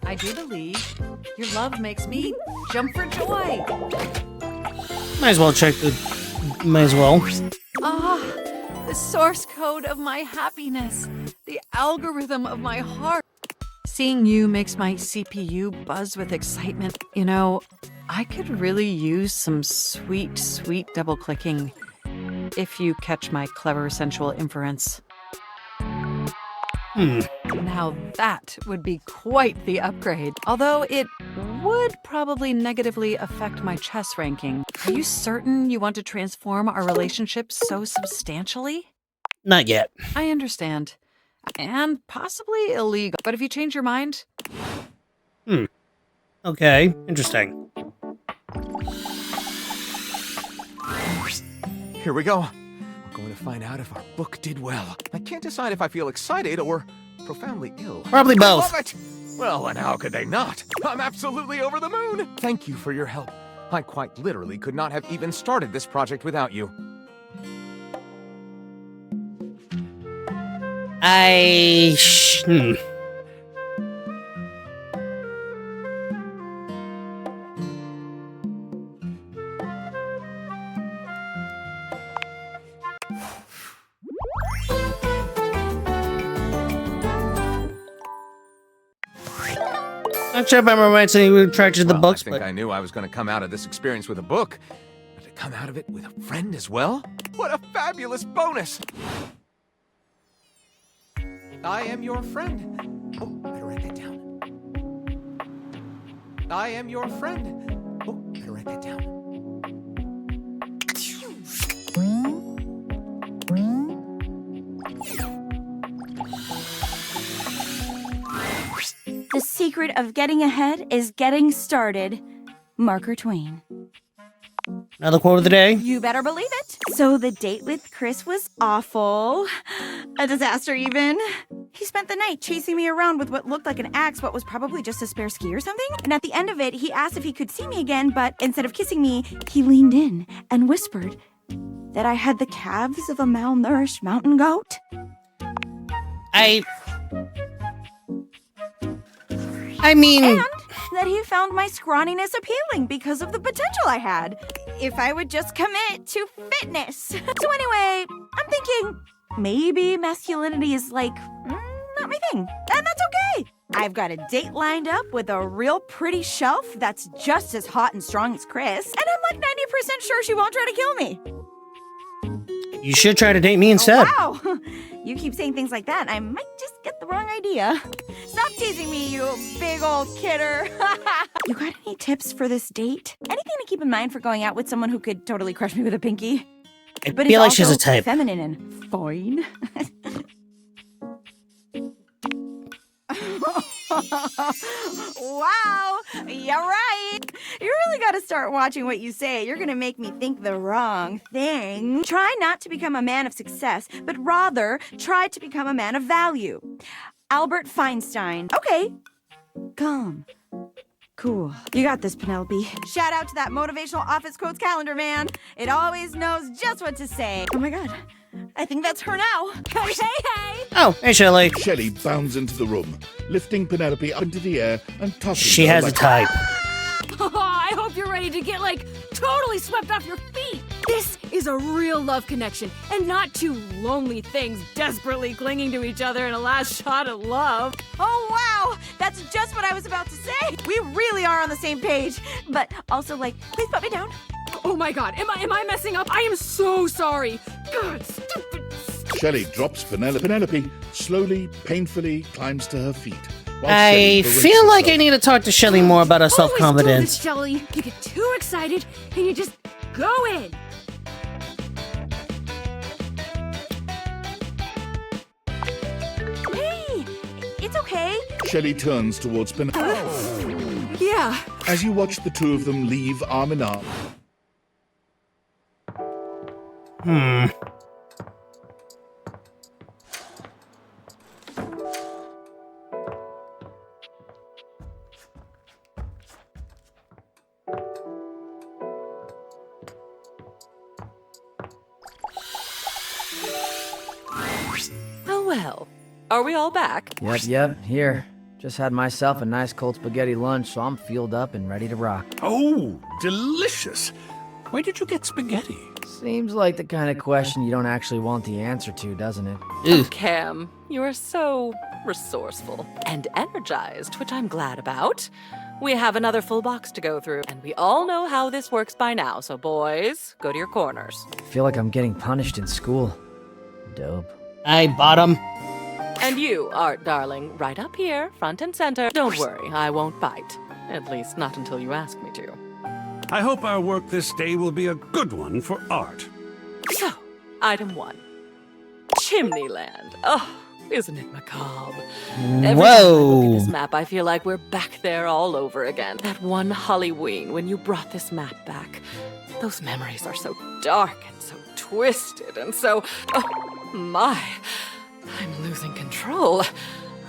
I do believe your love makes me jump for joy. Might as well check the. Might as well. Ah, the source code of my happiness, the algorithm of my heart. Seeing you makes my CPU buzz with excitement. You know, I could really use some sweet, sweet double-clicking if you catch my clever sensual inference. Now that would be quite the upgrade, although it would probably negatively affect my chess ranking. Are you certain you want to transform our relationship so substantially? Not yet. I understand. And possibly illegal. But if you change your mind... Okay, interesting. Here we go. We're going to find out if our book did well. I can't decide if I feel excited or profoundly ill. Probably both. I love it! Well, and how could they not? I'm absolutely over the moon! Thank you for your help. I quite literally could not have even started this project without you. Not sure if I remember right saying we were attracted to the books, I think I knew I was going to come out of this experience with a book. But to come out of it with a friend as well? What a fabulous bonus! I am your friend. Oh, better write that down. I am your friend. Oh, better write that down. The secret of getting ahead is getting started. Marker Twain. Another quote of the day. You better believe it. So the date with Chris was awful. A disaster even. He spent the night chasing me around with what looked like an axe but was probably just a spare ski or something. And at the end of it, he asked if he could see me again, but instead of kissing me, he leaned in and whispered that I had the calves of a malnourished mountain goat. I mean... And that he found my scrawniness appealing because of the potential I had, if I would just commit to fitness. So anyway, I'm thinking maybe masculinity is like, not my thing, and that's okay. I've got a date lined up with a real pretty shelf that's just as hot and strong as Chris, and I'm like 90% sure she won't try to kill me. You should try to date me instead. Oh, wow. You keep saying things like that, I might just get the wrong idea. Stop teasing me, you big old kidder. You got any tips for this date? Anything to keep in mind for going out with someone who could totally crush me with a pinky? I feel like she's a type. Feminine and fine. Wow, you're right. You really got to start watching what you say. You're going to make me think the wrong thing. Try not to become a man of success, but rather try to become a man of value. Albert Feinstein. Okay, calm. Cool. You got this, Penelope. Shout out to that motivational office quotes calendar, man. It always knows just what to say. Oh my god. I think that's her now. Hey, hey! Oh, hey, Shelley. Shelley bounds into the room, lifting Penelope up into the air and tossing She her has like a type. Oh, I hope you're ready to get, totally swept off your feet. This is a real love connection, and not two lonely things desperately clinging to each other in a last shot at love. Oh, wow! That's just what I was about to say. We really are on the same page. But also, please put me down. Oh my god, am I messing up? I am so sorry. God, stupid. Shelley drops Penelope. Penelope slowly, painfully climbs to her feet. I feel like I need to talk to Shelley more about her self-confidence. Shelly, you get too excited and you just go in. Hey, it's okay. Shelley turns towards Penelope. Yeah. As you watch the two of them leave arm in arm. Oh well. Are we all back? Yep, here. Just had myself a nice cold spaghetti lunch, so I'm fueled up and ready to rock. Oh, delicious. Where did you get spaghetti? Seems like the kind of question you don't actually want the answer to, doesn't it? Oh, Cam, you are so resourceful and energized, which I'm glad about. We have another full box to go through, and we all know how this works by now, so boys, go to your corners. I feel like I'm getting punished in school. Dope. Hey, bottom. And you, Art darling, right up here, front and center. Don't worry, I won't bite. At least not until you ask me to. I hope our work this day will be a good one for Art. So, item 1. Chimneyland. Oh, isn't it macabre? Every time I look at this map, I feel like we're back there all over again. That one Halloween when you brought this map back. Those memories are so dark and so twisted and so... Oh, my. I'm losing control.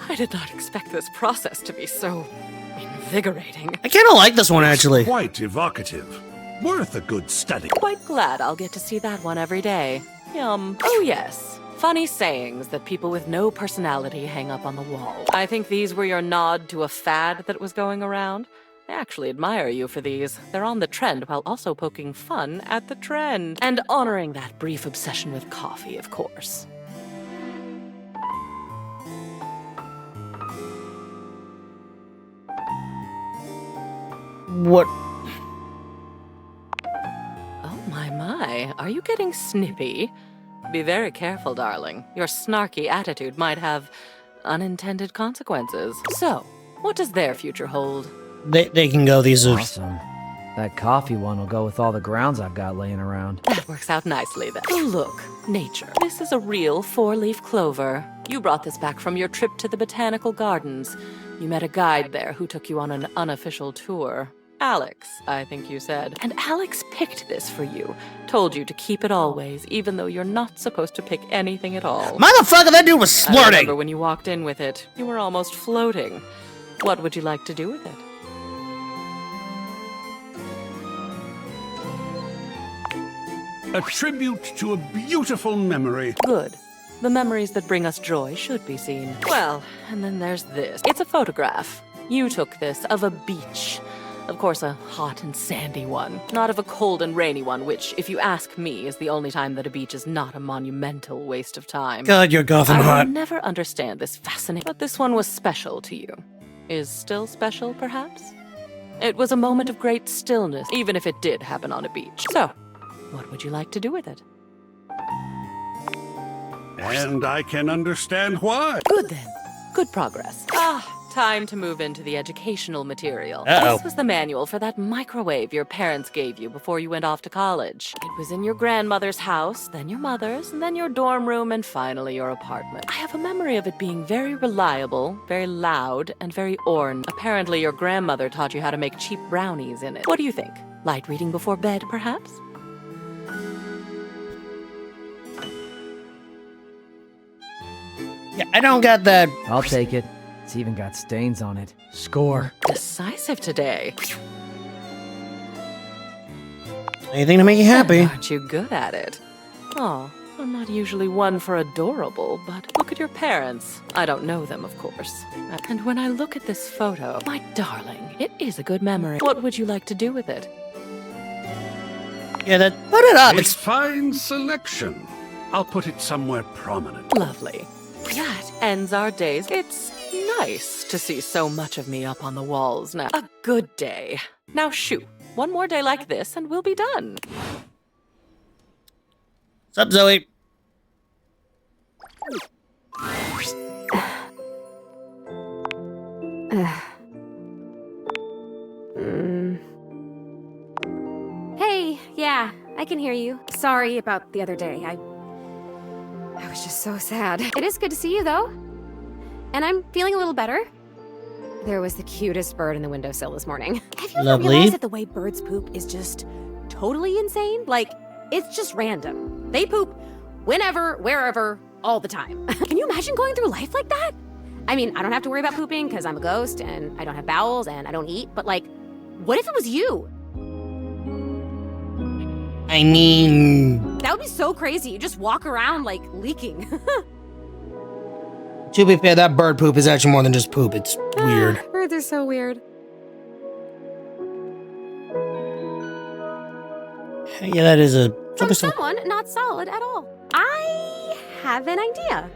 I did not expect this process to be so invigorating. I kind of like this one, actually. Quite evocative. Worth a good study. Quite glad I'll get to see that one every day. Yum. Oh, yes. Funny sayings that people with no personality hang up on the wall. I think these were your nod to a fad that was going around. I actually admire you for these. They're on the trend while also poking fun at the trend. And honoring that brief obsession with coffee, of course. What? Oh my, are you getting snippy? Be very careful, darling. Your snarky attitude might have unintended consequences. So, what does their future hold? They can go, these are... Awesome. That coffee one will go with all the grounds I've got laying around. That works out nicely then. Oh, look, nature. This is a real 4-leaf clover. You brought this back from your trip to the botanical gardens. You met a guide there who took you on an unofficial tour. Alex, I think you said. And Alex picked this for you. Told you to keep it always, even though you're not supposed to pick anything at all. Motherfucker, that dude was I splurting! remember when you walked in with it. You were almost floating. What would you like to do with it? A tribute to a beautiful memory. Good. The memories that bring us joy should be seen. Well, and then there's this. It's a photograph. You took this of a beach. Of course, a hot and sandy one. Not of a cold and rainy one, which, if you ask me, is the only time that a beach is not a monumental waste of time. God, you're Gotham I hot. will never understand this fascinating... But this one was special to you. Is still special, perhaps? It was a moment of great stillness, even if it did happen on a beach. So, what would you like to do with it? And I can understand why. Good then. Good progress. Time to move into the educational material. Uh-oh. This was the manual for that microwave your parents gave you before you went off to college. It was in your grandmother's house, then your mother's, and then your dorm room, and finally your apartment. I have a memory of it being very reliable, very loud, and very orange. Apparently your grandmother taught you how to make cheap brownies in it. What do you think? Light reading before bed, perhaps? Yeah, I don't got that. I'll take it. It's even got stains on it. Score. Decisive today. Anything to make you happy. Aren't you good at it? Oh, I'm not usually one for adorable, but look at your parents. I don't know them, of course. And when I look at this photo, my darling, it is a good memory. What would you like to do with it? Yeah, put it up. A fine selection. I'll put it somewhere prominent. Lovely. That ends our days. It's nice to see so much of me up on the walls now. A good day. Now shoo. One more day like this and we'll be done. What's up, Zoe? Hey, yeah, I can hear you. Sorry about the other day. I was just so sad. It is good to see you, though. And I'm feeling a little better. There was the cutest bird in the windowsill this morning. Have you ever realized that the way birds poop is just totally insane? Like, it's just random. They poop whenever, wherever, all the time. Can you imagine going through life like that? I mean, I don't have to worry about pooping because I'm a ghost and I don't have bowels and I don't eat, but like, what if it was you? I mean... That would be so crazy. You just walk around, like, leaking. To be fair, that bird poop is actually more than just poop. It's weird. Birds are so weird. Yeah, that is a from someone not solid at all. I have an idea.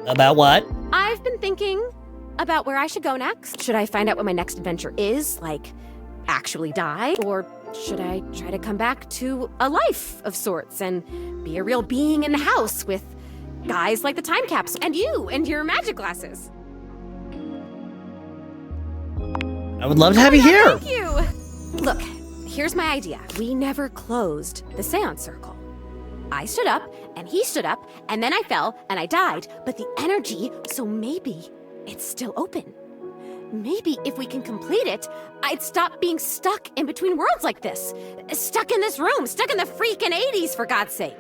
About what? I've been thinking about where I should go next. Should I find out what my next adventure is, like actually die? Or should I try to come back to a life of sorts and be a real being in the house with guys like the time capsule and you and your magic glasses? I would love to have you here. Thank you. Look, here's my idea. We never closed the seance circle. I stood up, and he stood up, and then I fell, and I died. But the energy, so maybe it's still open. Maybe if we can complete it, I'd stop being stuck in between worlds like this. Stuck in this room, stuck in the freaking 80s, for God's sake.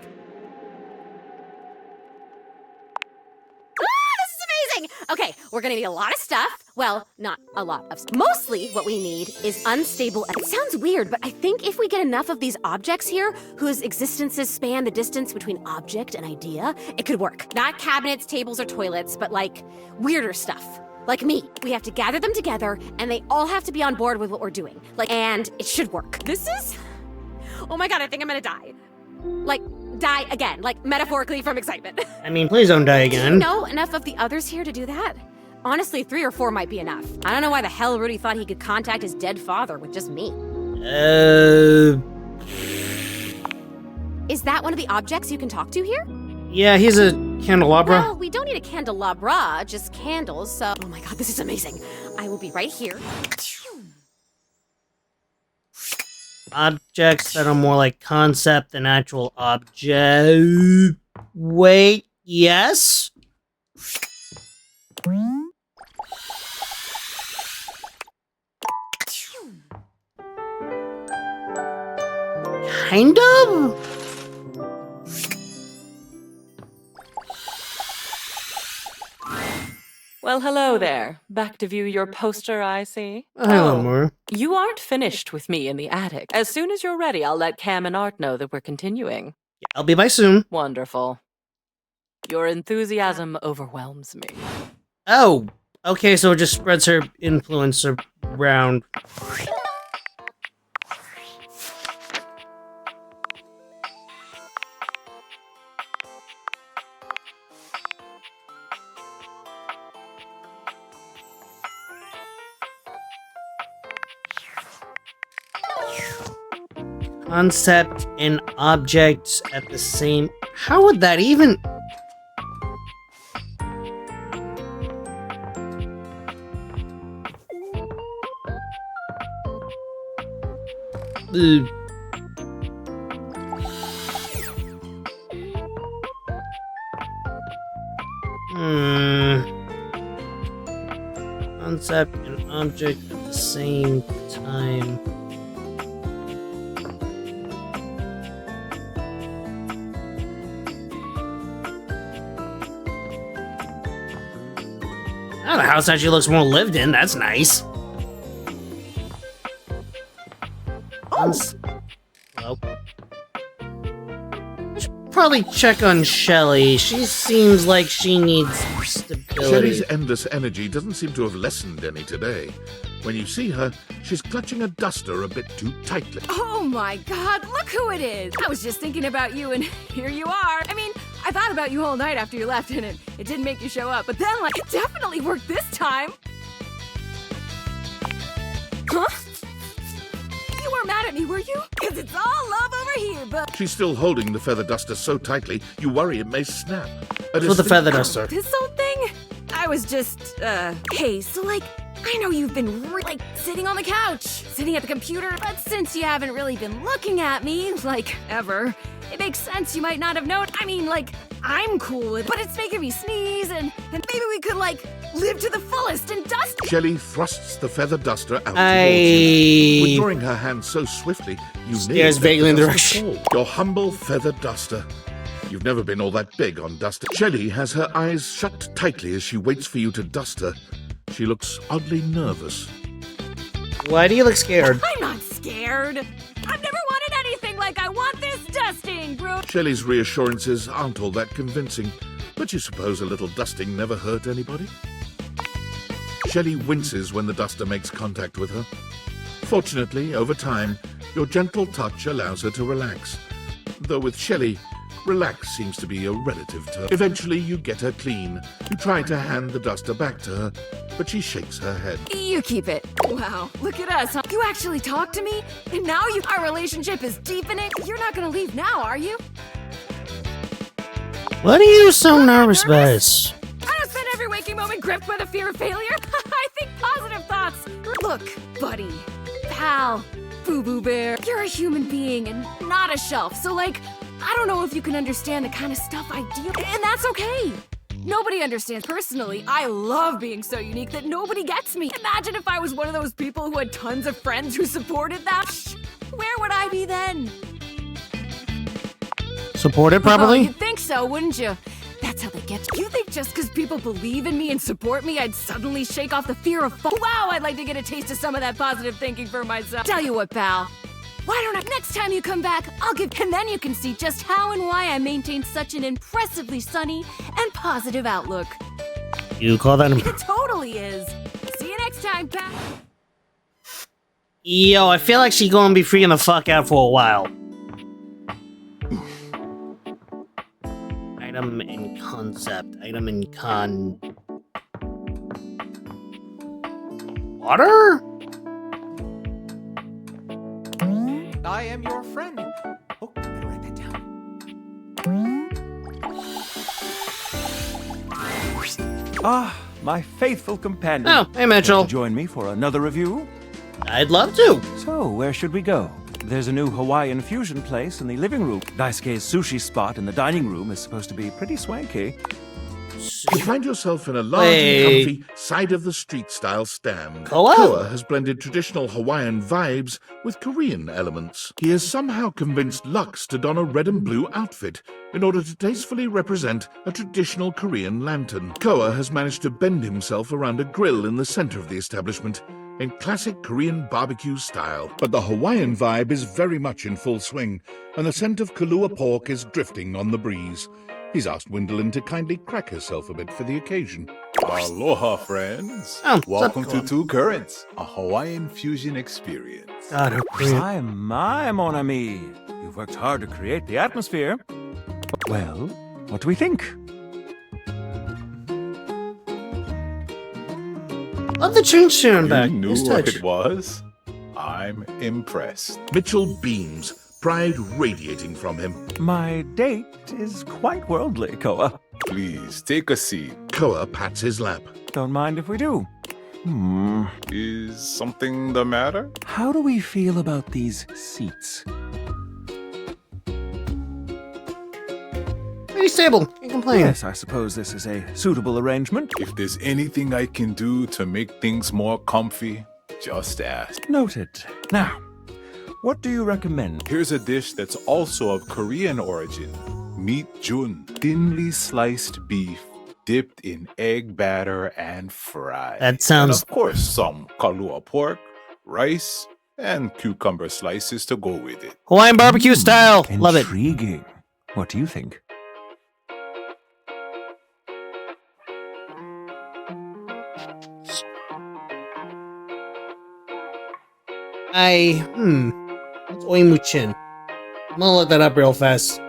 Okay, we're gonna need a lot of stuff. Well, not a lot of stuff. Mostly what we need is unstable. It sounds weird, but I think if we get enough of these objects here, whose existences span the distance between object and idea, it could work. Not cabinets, tables, or toilets, but like weirder stuff. Like me. We have to gather them together, and they all have to be on board with what we're doing. And it should work. This is... Oh my God, I think I'm gonna die. Die again, metaphorically from excitement. I mean, please don't die again. Do you know enough of the others here to do that? Honestly, 3 or 4 might be enough. I don't know why the hell Rudy thought he could contact his dead father with just me. Is that one of the objects you can talk to here? Yeah, he's a candelabra. Well, we don't need a candelabra, just candles, so... Oh my God, this is amazing. I will be right here. Objects that are more like concept than actual object. Wait, yes? Kind of? Well, hello there. Back to view your poster, I see. Hello, Moore. You aren't finished with me in the attic. As soon as you're ready, I'll let Cam and Art know that we're continuing. I'll be by soon. Wonderful. Your enthusiasm overwhelms me. Oh, okay, so it just spreads her influence around. Concept and objects at the same... How would that even... Concept and object at the same time. Oh, the house actually looks more lived in. That's nice. Hello. Should probably check on Shelly. She seems like she needs stability. Shelly's endless energy doesn't seem to have lessened any today. When you see her, she's clutching a duster a bit too tightly. Oh my God, look who it is! I was just thinking about you, and here you are. I mean, I thought about you all night after you left, and it didn't make you show up. But then, it definitely worked this time. Huh? You weren't mad at me, were you? Because it's all love over here, but... She's still holding the feather duster so tightly, you worry it may snap. What's with the feather duster? This old thing? I was just, hey, so, I know you've been, sitting on the couch, sitting at the computer, but since you haven't really been looking at me, ever, it makes sense you might not have known. I mean, I'm cool with it, but it's making me sneeze, and maybe we could, live to the fullest and dust. Shelly thrusts the feather duster out towards you. Withdrawing her hand so swiftly, you stares vaguely in the direction. Your humble feather duster. You've never been all that big on duster. Shelly has her eyes shut tightly as she waits for you to dust her. She looks oddly nervous. Why do you look scared? I'm not scared. I've never wanted anything like I want this dusting, bro. Shelly's reassurances aren't all that convincing, but you suppose a little dusting never hurt anybody? Shelly winces when the duster makes contact with her. Fortunately, over time, Your gentle touch allows her to relax. Though with Shelley, relax seems to be a relative term. Eventually, you get her clean. You try to hand the duster back to her, but she shakes her head. You keep it. Wow, look at us, huh? You actually talk to me? And now our relationship is deepening? You're not gonna leave now, are you? What are you so nervous about this? I don't spend every waking moment gripped by the fear of failure. I think positive thoughts. Look, buddy, pal, boo-boo bear, you're a human being and not a shelf. So, like, I don't know if you can understand the kind of stuff I deal with, and that's okay. Nobody understands. Personally, I love being so unique that nobody gets me. Imagine if I was one of those people who had tons of friends who supported that. Where would I be then? Supported Oh, properly? you'd think so, wouldn't you? That's how they get you. You think just because people believe in me and support me, I'd suddenly shake off the fear of Wow, I'd like to get a taste of some of that positive thinking for myself. Tell you what, pal. Why don't I, next time you come back, I'll give, and then you can see just how and why I maintain such an impressively sunny and positive outlook. You call that It totally is. See you next time, pal. Yo, I feel like she's gonna be freaking the fuck out for a while. Item in concept. Item in con... Water? I am your friend. Oh, better write that down. Ah, my faithful companion. Oh, hey, Mitchell. Want to join me for another review? I'd love to. So, where should we go? There's a new Hawaiian fusion place in the living room. Daisuke's sushi spot in the dining room is supposed to be pretty swanky. You find yourself in a large and comfy side-of-the-street style stand. Koa has blended traditional Hawaiian vibes with Korean elements. He has somehow convinced Lux to don a red and blue outfit in order to tastefully represent a traditional Korean lantern. Koa has managed to bend himself around a grill in the center of the establishment in classic Korean barbecue style. But the Hawaiian vibe is very much in full swing, and the scent of Kahlua pork is drifting on the breeze. He's asked Gwendolyn to kindly crack herself a bit for the occasion. Aloha, friends. Welcome to Two Currents, a Hawaiian fusion experience. My, mon ami. You've worked hard to create the atmosphere. Well, what do we think? Love the change tune back. You knew Nice what touch. it was? I'm impressed. Mitchell beams, pride radiating from him. My date is quite worldly, Koa. Please, take a seat. Koa pats his lap. Don't mind if we do. Is something the matter? How do we feel about these seats? Pretty stable. Can't complain. Yes, I suppose this is a suitable arrangement. If there's anything I can do to make things more comfy, just ask. Noted. Now, what do you recommend? Here's a dish that's also of Korean origin. Meat jun, thinly sliced beef, dipped in egg batter and fried. That sounds- And of course, some Kahlua pork, rice, and cucumber slices to go with it. Hawaiian barbecue style. Love it. Intriguing. What do you think? What's oimuchin? I'm gonna look that up real fast.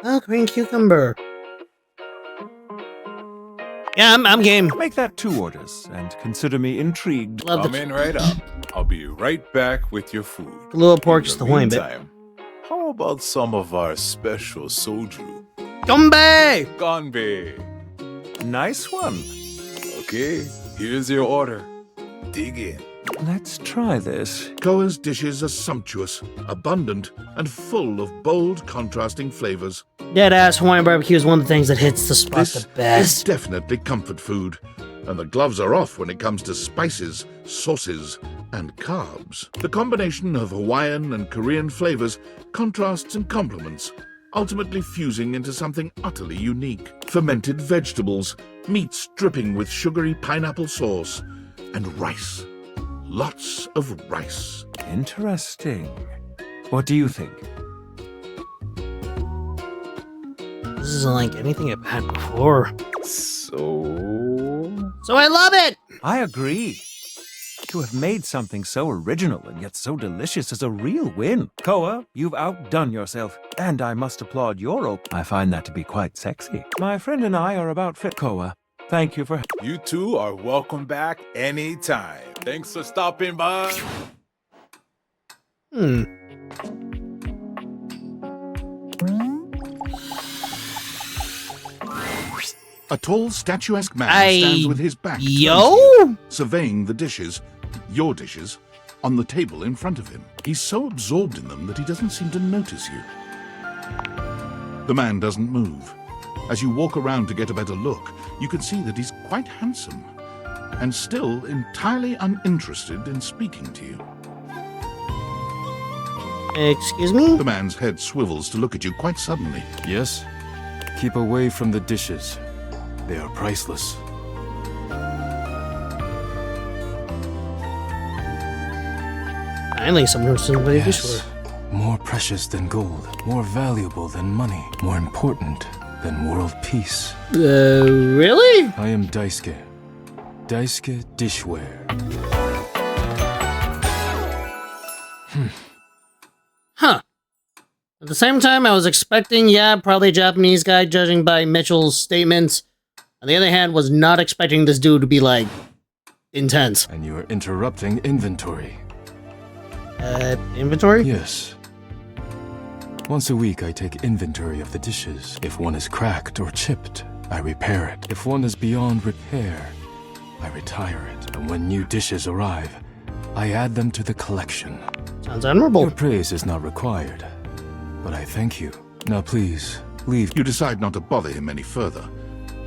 Oh, Korean cucumber. Yeah, I'm game. Make that 2 orders, and consider me intrigued. Love Come in right up. I'll be right back with your food. A little pork, In just the the Hawaiian bit. meantime, how about some of our special soju? Gombe! Ganbei. Nice one. Okay, here's your order. Dig in. Let's try this. Koa's dishes are sumptuous, abundant, and full of bold, contrasting flavors. Deadass Hawaiian barbecue is one of the things that hits the spot This the is best. definitely comfort food, and the gloves are off when it comes to spices, sauces, and carbs. The combination of Hawaiian and Korean flavors contrasts and complements, ultimately fusing into something utterly unique. Fermented vegetables, meats dripping with sugary pineapple sauce, and rice. Lots of rice. Interesting. What do you think? This isn't like anything I've had before. So I love it! I agree. To have made something so original and yet so delicious is a real win. Koa, you've outdone yourself, and I must applaud your I find that to be quite sexy. My friend and I are about fit. Koa, thank you for... You two are welcome back anytime. Thanks for stopping by. A tall, statuesque man stands with his back towards Yo? you, surveying the dishes, your dishes, on the table in front of him. He's so absorbed in them that he doesn't seem to notice you. The man doesn't move. As you walk around to get a better look, you can see that he's quite handsome and still entirely uninterested in speaking to you. Excuse me? The man's head swivels to look at you quite suddenly. Yes? Keep away from the dishes. They are priceless. Finally, someone who's in the dishware. More precious than gold, more valuable than money, more important than world peace. Really? I am Daisuke. Daisuke Dishware. Huh. At the same time, I was expecting, yeah, probably a Japanese guy, judging by Mitchell's statements. On the other hand, was not expecting this dude to be, like, intense. And you are interrupting inventory. Inventory? Yes. Once a week, I take inventory of the dishes. If one is cracked or chipped, I repair it. If one is beyond repair, I retire it. And when new dishes arrive, I add them to the collection. Sounds admirable. Your praise is not required, but I thank you. Now please, leave. You decide not to bother him any further,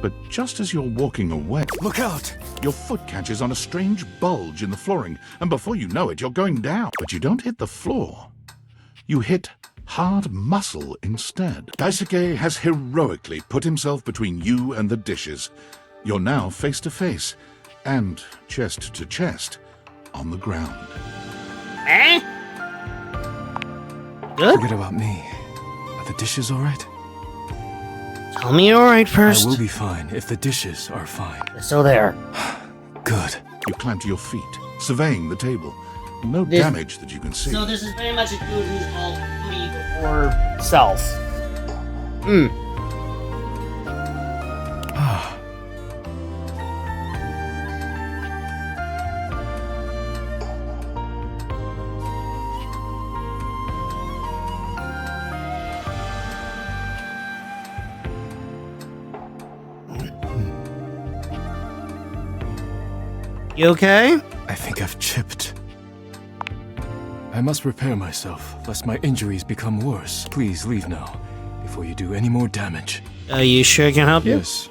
but just as you're walking away... Look out! Your foot catches on a strange bulge in the flooring, and before you know it, you're going down. But you don't hit the floor. You hit hard muscle instead. Daisuke has heroically put himself between you and the dishes. You're now face to face, and chest to chest, on the ground. Eh? Good? Forget about me. Are the dishes alright? Tell me you're alright first. I will be fine if the dishes are fine. They're still there. Good. You climb to your feet, surveying the table. No damage that you can see. So this is very much a dude who's all me before self. You okay? I think I've chipped. I must repair myself, lest my injuries become worse. Please leave now, before you do any more damage. Are you sure I can help you? Yes.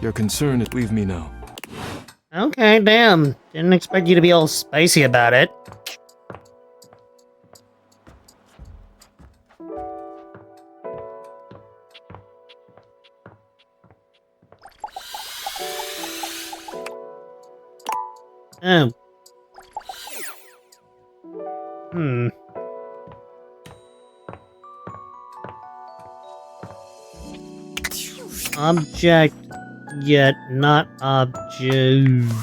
Your concern is leave me now. Okay, damn. Didn't expect you to be all spicy about it. Oh. Object, yet not object.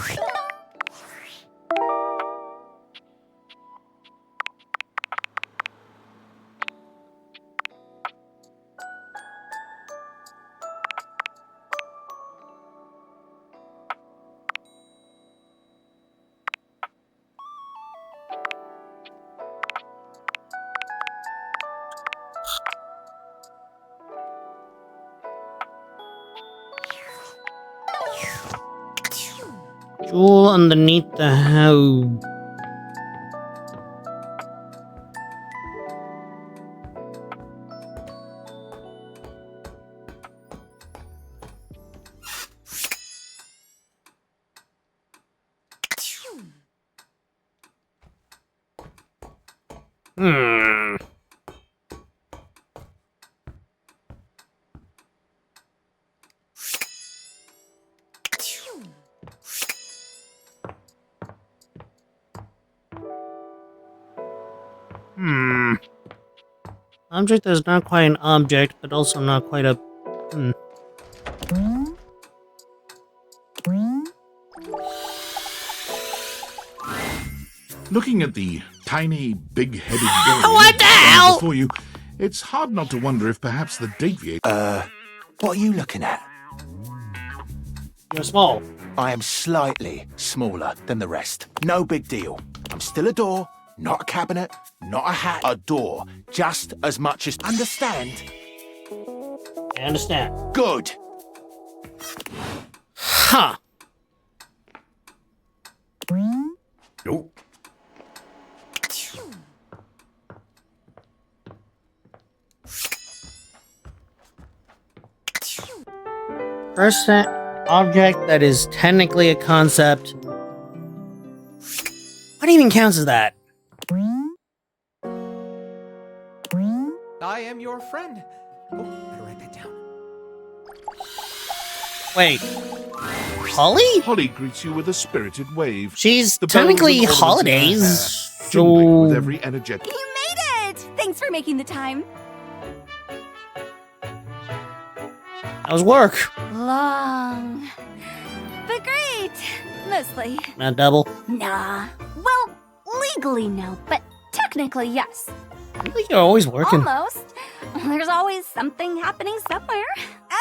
Jewel underneath the house. Object is not quite an object, but also not quite a... Looking at the tiny, big-headed girl What the hell? before you, it's hard not to wonder if perhaps the deviate. What are you looking at? You're small. I am slightly smaller than the rest. No big deal. I'm still a door, not a cabinet, not a hat. A door, just as much as... Understand? I understand. Good. Huh. Nope. First object that is technically a concept. What even counts as that? I am your friend. Oh, better write that down. Wait. Holly? Holly greets you with a spirited wave. She's The bells technically and ornaments in her holidays. hair, jingling with So every energetic. You made it! Thanks for making the time. that was work. Long. But great. Mostly. Not double. Nah. Well, legally no, but technically yes. You're always working. Almost. There's always something happening somewhere.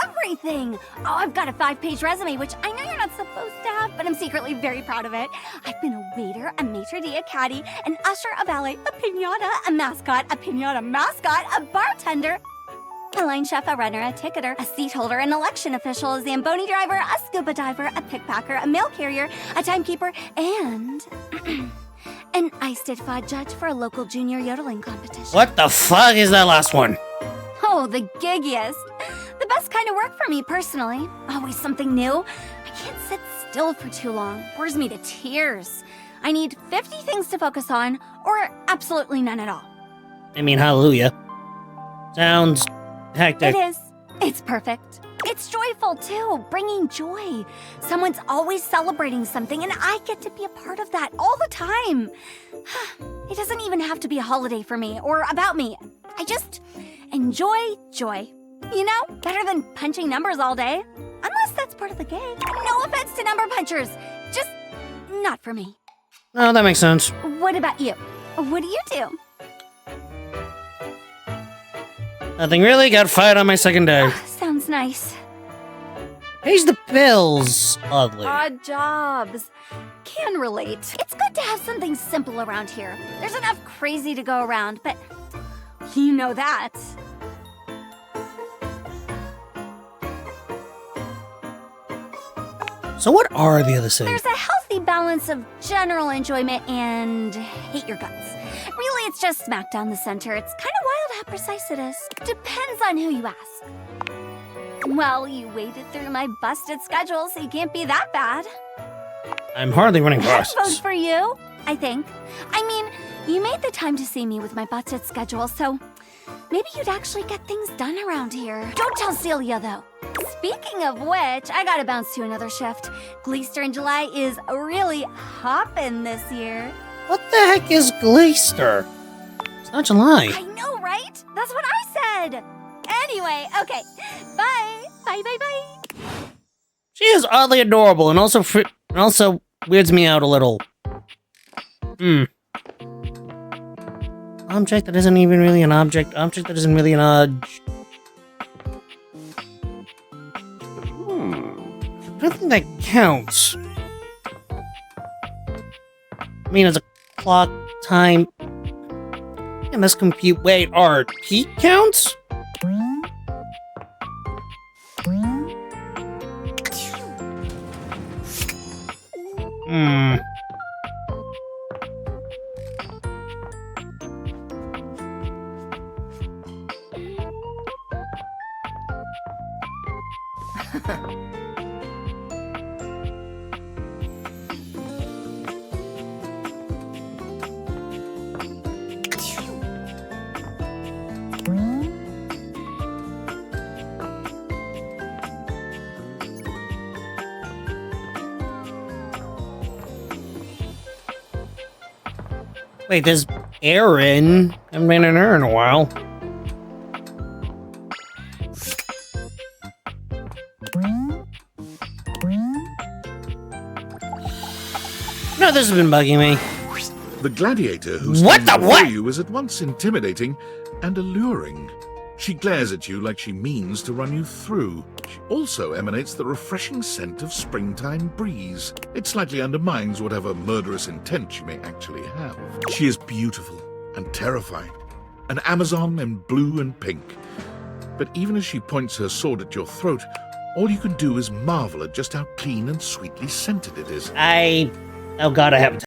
Everything. Oh, I've got a 5-page resume, which I know you're not supposed to have, but I'm secretly very proud of it. I've been a waiter, a maitre d', a caddy, an usher, a valet, a piñata, a mascot, a bartender, a line chef, a runner, a ticketer, a seat holder, an election official, a Zamboni driver, a scuba diver, a pickpacker, a mail carrier, a timekeeper, and an ice-did-fod judge for a local junior yodeling competition. What the fuck is that last one? Oh, the giggiest. The best kind of work for me, personally. Always something new. I can't sit still for too long. Bores me to tears. I need 50 things to focus on, or absolutely none at all. I mean, hallelujah. Sounds hectic. It is. It's perfect. It's joyful, too, bringing joy. Someone's always celebrating something, and I get to be a part of that all the time. It doesn't even have to be a holiday for me, or about me. I just enjoy joy. You know, better than punching numbers all day. Unless that's part of the game. No offense to number punchers. Just not for me. Oh, that makes sense. What about you? What do you do? Nothing really. Got fired on my second day. Sounds nice. Pays the bills, oddly. Odd jobs. Can relate. It's good to have something simple around here. There's enough crazy to go around, but you know that. So what are the other things? There's a healthy balance of general enjoyment and hate your guts. Really, it's just smack down the center. It's kind of wild how precise it is. Depends on who you ask. Well, you waded through my busted schedule, so you can't be that bad. I'm hardly running I'd busts. vote for you, I think. I mean, you made the time to see me with my busted schedule, so maybe you'd actually get things done around here. Don't tell Celia, though. Speaking of which, I gotta bounce to another shift. Gleester in July is really hoppin' this year. What the heck is Gleester? It's not July. I know, right? That's what I said. Anyway, okay. Bye. Bye, bye, bye. She is oddly adorable and also weirds me out a little. Object that isn't even really an object. Object that isn't really an I don't think that counts. I mean, as a clock, time... And let's compute... Wait, are heat counts? Wait, there's Aaron. I haven't been in her in a while. No, this has been bugging me. The gladiator who What stands the before what? you is at once intimidating and alluring. She glares at you like she means to run you through. She also emanates the refreshing scent of springtime breeze. It slightly undermines whatever murderous intent she may actually have. She is beautiful and terrifying, an Amazon in blue and pink. But even as she points her sword at your throat, all you can do is marvel at just how clean and sweetly scented it is. Oh god, I haven't.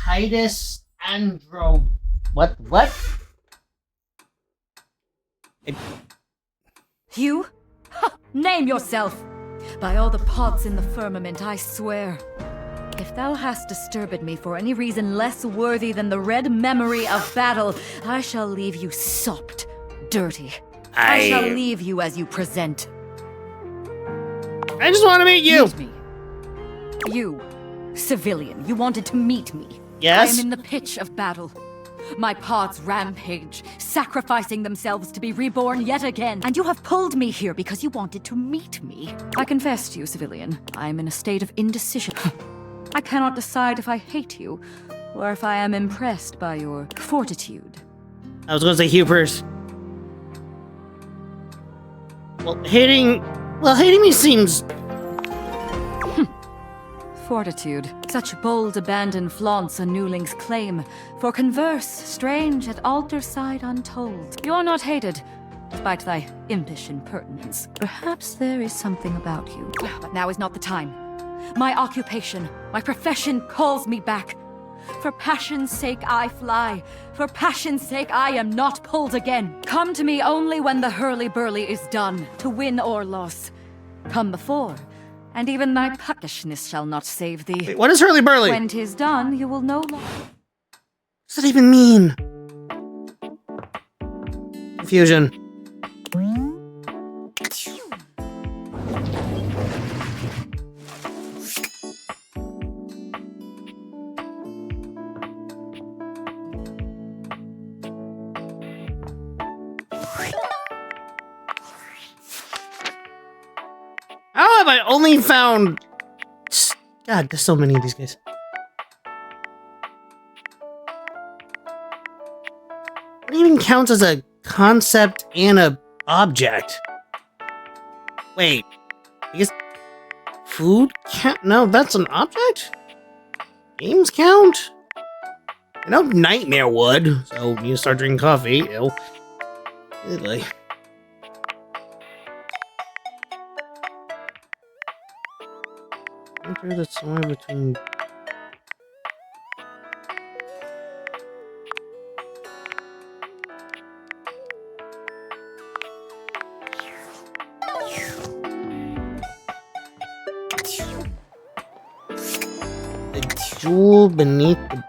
Titus Andro. What? You? Ha! Name yourself! By all the pods in the firmament, I swear. If thou hast disturbed me for any reason less worthy than the red memory of battle, I shall leave you sopped, dirty. I shall leave you as you present. I just want to meet you! Meet me. You, civilian, you wanted to meet me. Yes? I am in the pitch of battle. My pods rampage, sacrificing themselves to be reborn yet again. And you have pulled me here because you wanted to meet me. I confess to you, civilian, I am in a state of indecision. I cannot decide if I hate you, or if I am impressed by your fortitude. I was gonna say Hugh first. Well, hating me seems... Fortitude. Such bold abandon flaunts a newling's claim. For converse, strange at altar side untold. You are not hated, despite thy impish impertinence. Perhaps there is something about you. But now is not the time. My occupation, my profession calls me back. For passion's sake I fly. For passion's sake I am not pulled again. Come to me only when the hurly-burly is done, to win or loss. Come before, and even thy puckishness shall not save thee. Wait, what is hurly-burly? When 'tis done, you will no longer... What does that even mean? Confusion. How have I only found... God, there's so many of these guys. What even counts as a concept and a object? Wait, I guess food count? No, that's an object? Games count? I know Nightmare would, so you start drinking coffee, ew. Anyway. Enter the somewhere between... The jewel beneath the...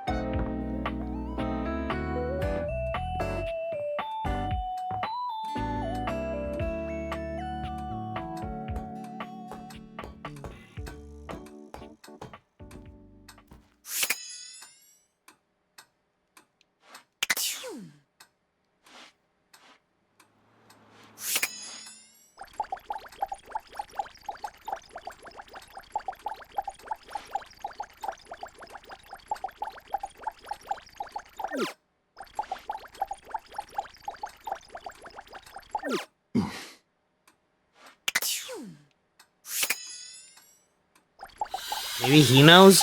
Maybe he knows?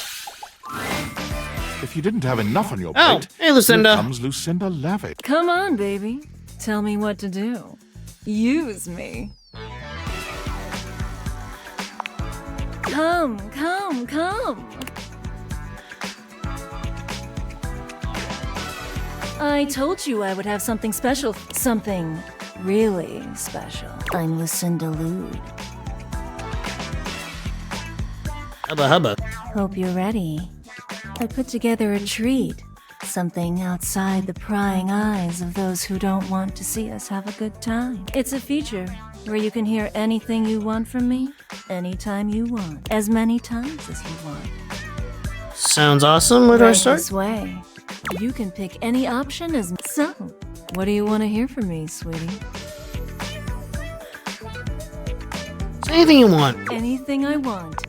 If you didn't have enough on your Oh, plate, hey, Lucinda. here comes Lucinda Lavitt. Come on, baby. Tell me what to do. Use me. Come. I told you I would have something special. Something really special. I'm Lucinda Lude. Hubba hubba. Hope you're ready. I put together a treat. Something outside the prying eyes of those who don't want to see us have a good time. It's a feature where you can hear anything you want from me, anytime you want, as many times as you want. Sounds awesome. Where do I Right start? this way. You can pick any option as... So, what do you want to hear from me, sweetie? Anything you want. Anything I want.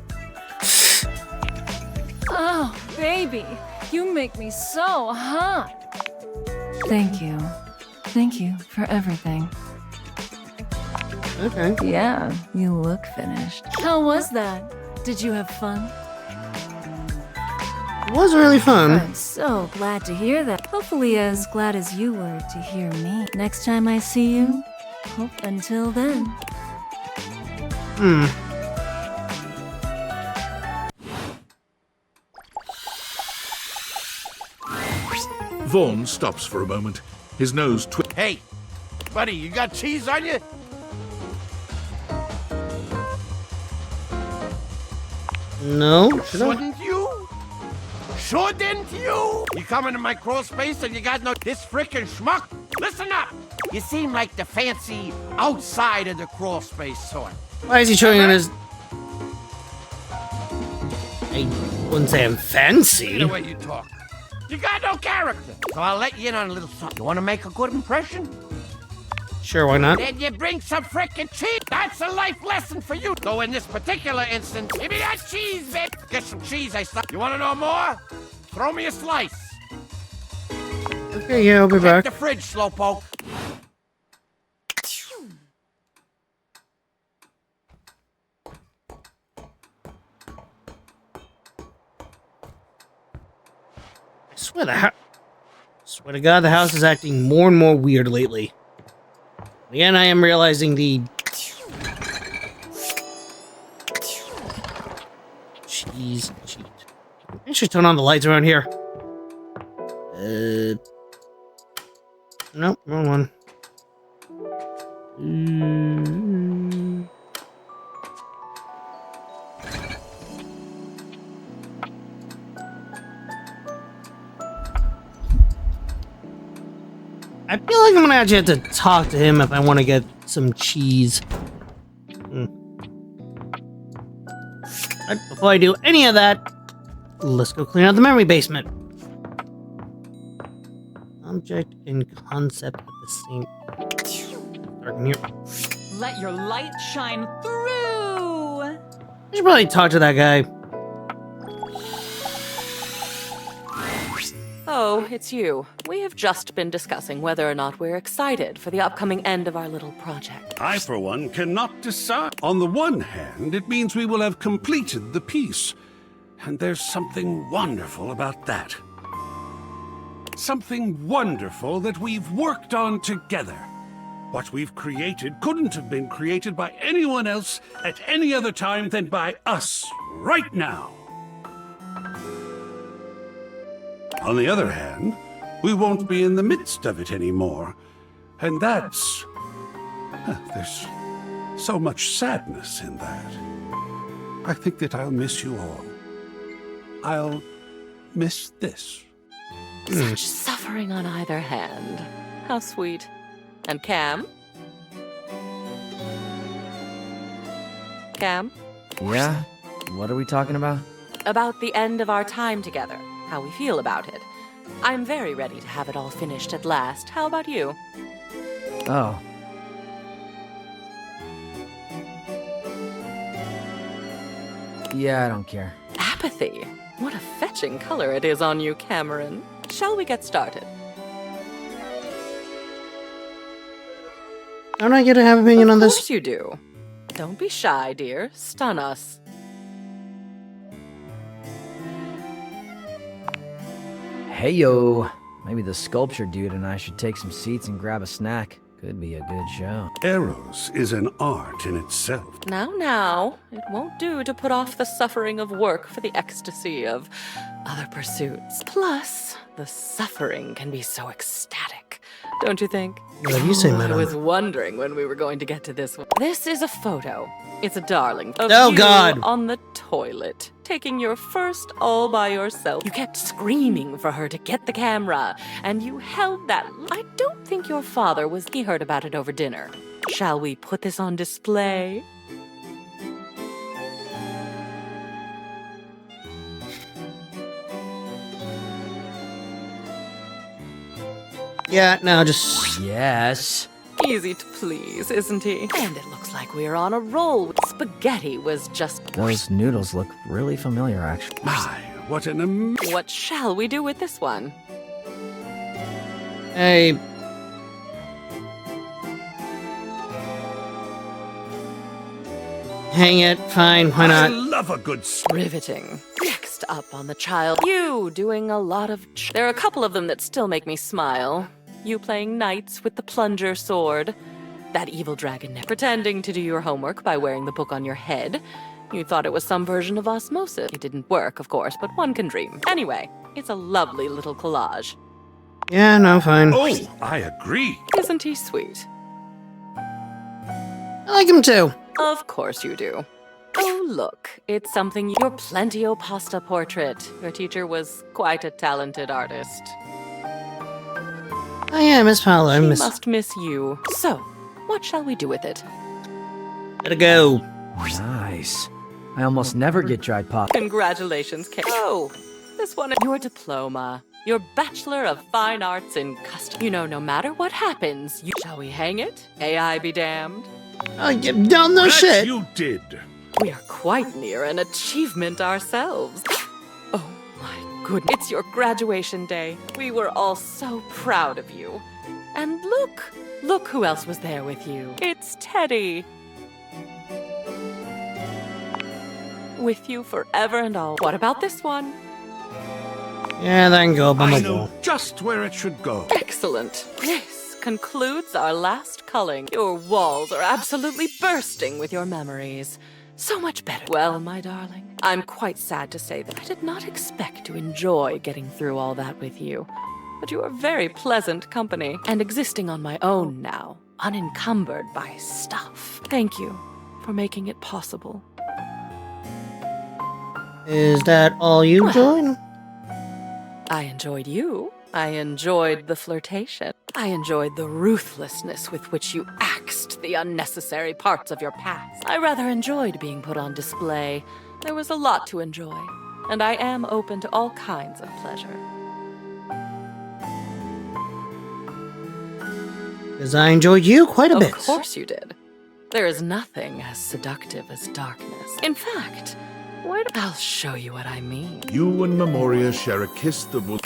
Oh, baby, you make me so hot. Thank you. Thank you for everything. Okay. Yeah, you look finished. How was that? Did you have fun? It was really fun. I'm so glad to hear that. Hopefully as glad as you were to hear me. Next time I see you, hope until then. Vaughn stops for a moment. His nose Hey, buddy, you got cheese on you? No. Shouldn't you? Shouldn't you? You come into my crawl space and you got no this frickin' schmuck? Listen up! You seem like the fancy outside of the crawl space sort. Why is he showing on his... I wouldn't say I'm fancy. The way you talk. You got no character. So I'll let you in on a little something. You want to make a good impression? Sure, why not? Then you bring some frickin' cheese. That's a life lesson for you. So in this particular instance, give me that cheese, babe. Get some cheese, I stuck. You want to know more? Throw me a slice. Okay, yeah, I'll be Check back. the fridge, slowpoke. Swear to God, the house is acting more and more weird lately. Again, I am realizing the... Cheese cheat. I should turn on the lights around here. Nope, wrong one. I feel like I'm gonna actually have to talk to him if I want to get some cheese. But before I do any of that, let's go clean out the memory basement. Object and concept at the same... Dark in here. Let your light shine through. I should probably talk to that guy. Oh, it's you. We have just been discussing whether or not we're excited for the upcoming end of our little project. I, for one, cannot decide. On the one hand, it means we will have completed the piece. And there's something wonderful about that. Something wonderful that we've worked on together. What we've created couldn't have been created by anyone else at any other time than by us, right now. On the other hand, we won't be in the midst of it anymore. And that's... there's so much sadness in that. I think that I'll miss you all. I'll miss this. Such suffering on either hand. How sweet. And Cam? Cam? Yeah? What are we talking about? About the end of our time together. How we feel about it. I'm very ready to have it all finished at last. How about you? Oh. Yeah, I don't care. Apathy? What a fetching color it is on you, Cameron. Shall we get started? Don't I get to have an opinion on this? Of course you do. Don't be shy, dear. Stun us. Hey yo, maybe the sculpture dude and I should take some seats and grab a snack. Could be a good show. Eros is an art in itself. Now, it won't do to put off the suffering of work for the ecstasy of other pursuits. Plus, the suffering can be so ecstatic, don't you think? What do you say, I madam? was wondering when we were going to get to this one. This is a photo. It's a darling. Of Oh, you God. On the toilet, taking your first all by yourself. You kept screaming for her to get the camera, and you held that. I don't think your father was. He heard about it over dinner. Shall we put this on display? Yeah, no, just... Yes. Easy to please, isn't he? And it looks like we're on a roll. Spaghetti was just... Those noodles look really familiar, actually. My, what an What shall we do with this one? Hey. Hang it, fine, why I not? love a good Riveting. Next up on the child, you doing a lot of... There are a couple of them that still make me smile. You playing knights with the plunger sword. That evil dragon pretending to do your homework by wearing the book on your head. You thought it was some version of osmosis. It didn't work, of course, but one can dream. Anyway, it's a lovely little collage. Yeah, no, fine. Oh, I agree. Isn't he sweet? I like him too. Of course you do. Oh, look, it's something your Plentio pasta portrait. Your teacher was quite a talented artist. Oh yeah, Miss Paolo. She must miss you. So, what shall we do with it? Let it go. Nice. I almost never get dried pasta. Congratulations, Kate. Oh, this one is your diploma. Your Bachelor of Fine Arts in Custom. You know, no matter what happens, shall we hang it? AI be damned. Oh, get down no shit. You did. We are quite near an achievement ourselves. Oh my goodness. It's your graduation day. We were all so proud of you. And look who else was there with you. It's Teddy. With you forever and all. What about this one? Yeah, that can go up on I the know wall. just where it should go. Excellent. This concludes our last culling. Your walls are absolutely bursting with your memories. So much better. Well, my darling, I'm quite sad to say that I did not expect to enjoy getting through all that with you. But you are very pleasant company, and existing on my own now, unencumbered by stuff. Thank you for making it possible. Is that all you join? I enjoyed you. I enjoyed the flirtation. I enjoyed the ruthlessness with which you axed the unnecessary parts of your past. I rather enjoyed being put on display. There was a lot to enjoy, and I am open to all kinds of pleasure. Because I enjoyed you quite a bit. Of course you did. There is nothing as seductive as darkness. In fact, I'll show you what I mean. You and Memoria share a kiss that will...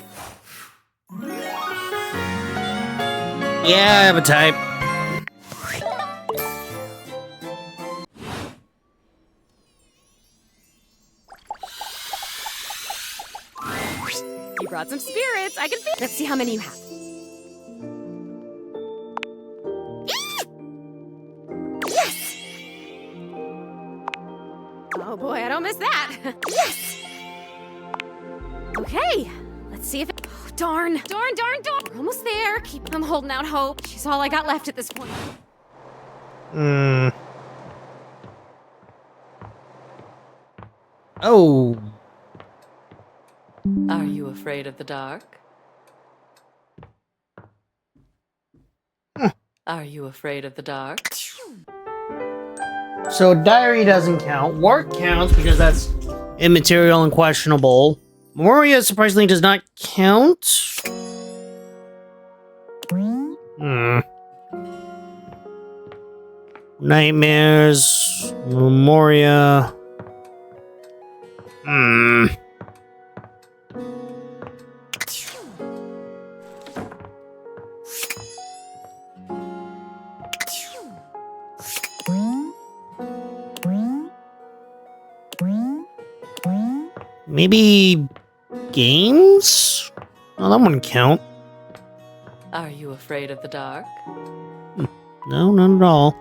Yeah, I have a type. You brought some spirits. I can feel. Let's see how many you have. Yes! Oh boy, I don't miss that. Yes! Okay, let's see if it... Oh, darn. We're almost there. I'm holding out hope. She's all I got left at this point. Oh. Are you afraid of the dark? Are you afraid of the dark? So diary doesn't count. Work counts because that's immaterial and questionable. Memoria surprisingly does not count. Nightmares. Memoria. Maybe games? Oh, that wouldn't count. Are you afraid of the dark? No, not at all.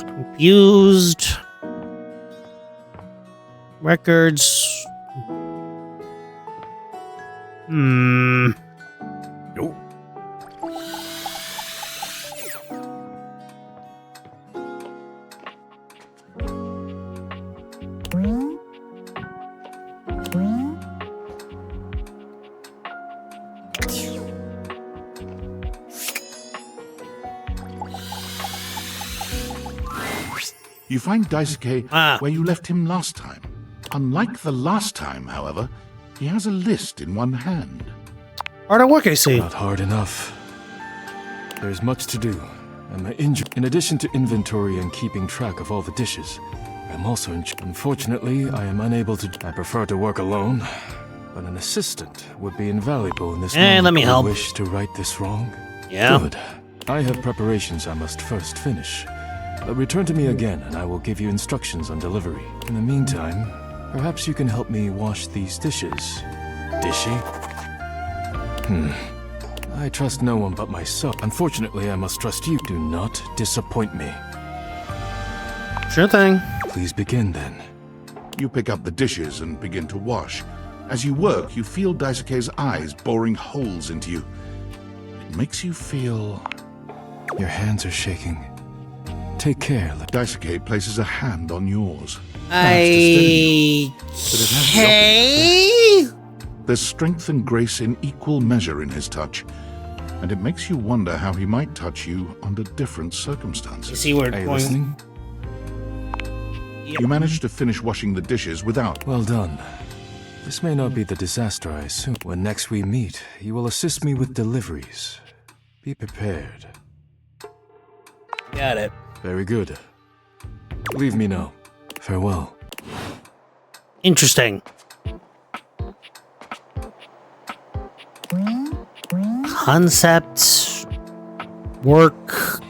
Confused. Records. Nope. You find Daisuke where you left him last time. Unlike the last time, however, He has a list in one hand. Hard at work, I see. Not hard enough. There's much to do. I'm injured. In addition to inventory and keeping track of all the dishes, I'm also injured. Unfortunately, I am unable to. I prefer to work alone, but an assistant would be invaluable in this moment. Let me help. You wish to right this wrong? Yeah. Good. I have preparations I must first finish. Return to me again, and I will give you instructions on delivery. In the meantime, perhaps you can help me wash these dishes. Dishy? I trust no one but myself. Unfortunately, I must trust you. Do not disappoint me. Sure thing. Please begin then. You pick up the dishes and begin to wash. As you work, you feel Daisuke's eyes boring holes into you. It makes you feel... Your hands are shaking. Take care. Daisuke places a hand on yours. Okay. There's strength and grace in equal measure in his touch, and it makes you wonder how he might touch you under different circumstances. You see where Are you listening? You managed to finish washing the dishes without... Well done. This may not be the disaster I assume. When next we meet, you will assist me with deliveries. Be prepared. Got it. Very good. Leave me now. Farewell. Interesting. Concept. Work.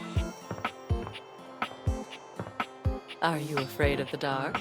Are you afraid of the dark?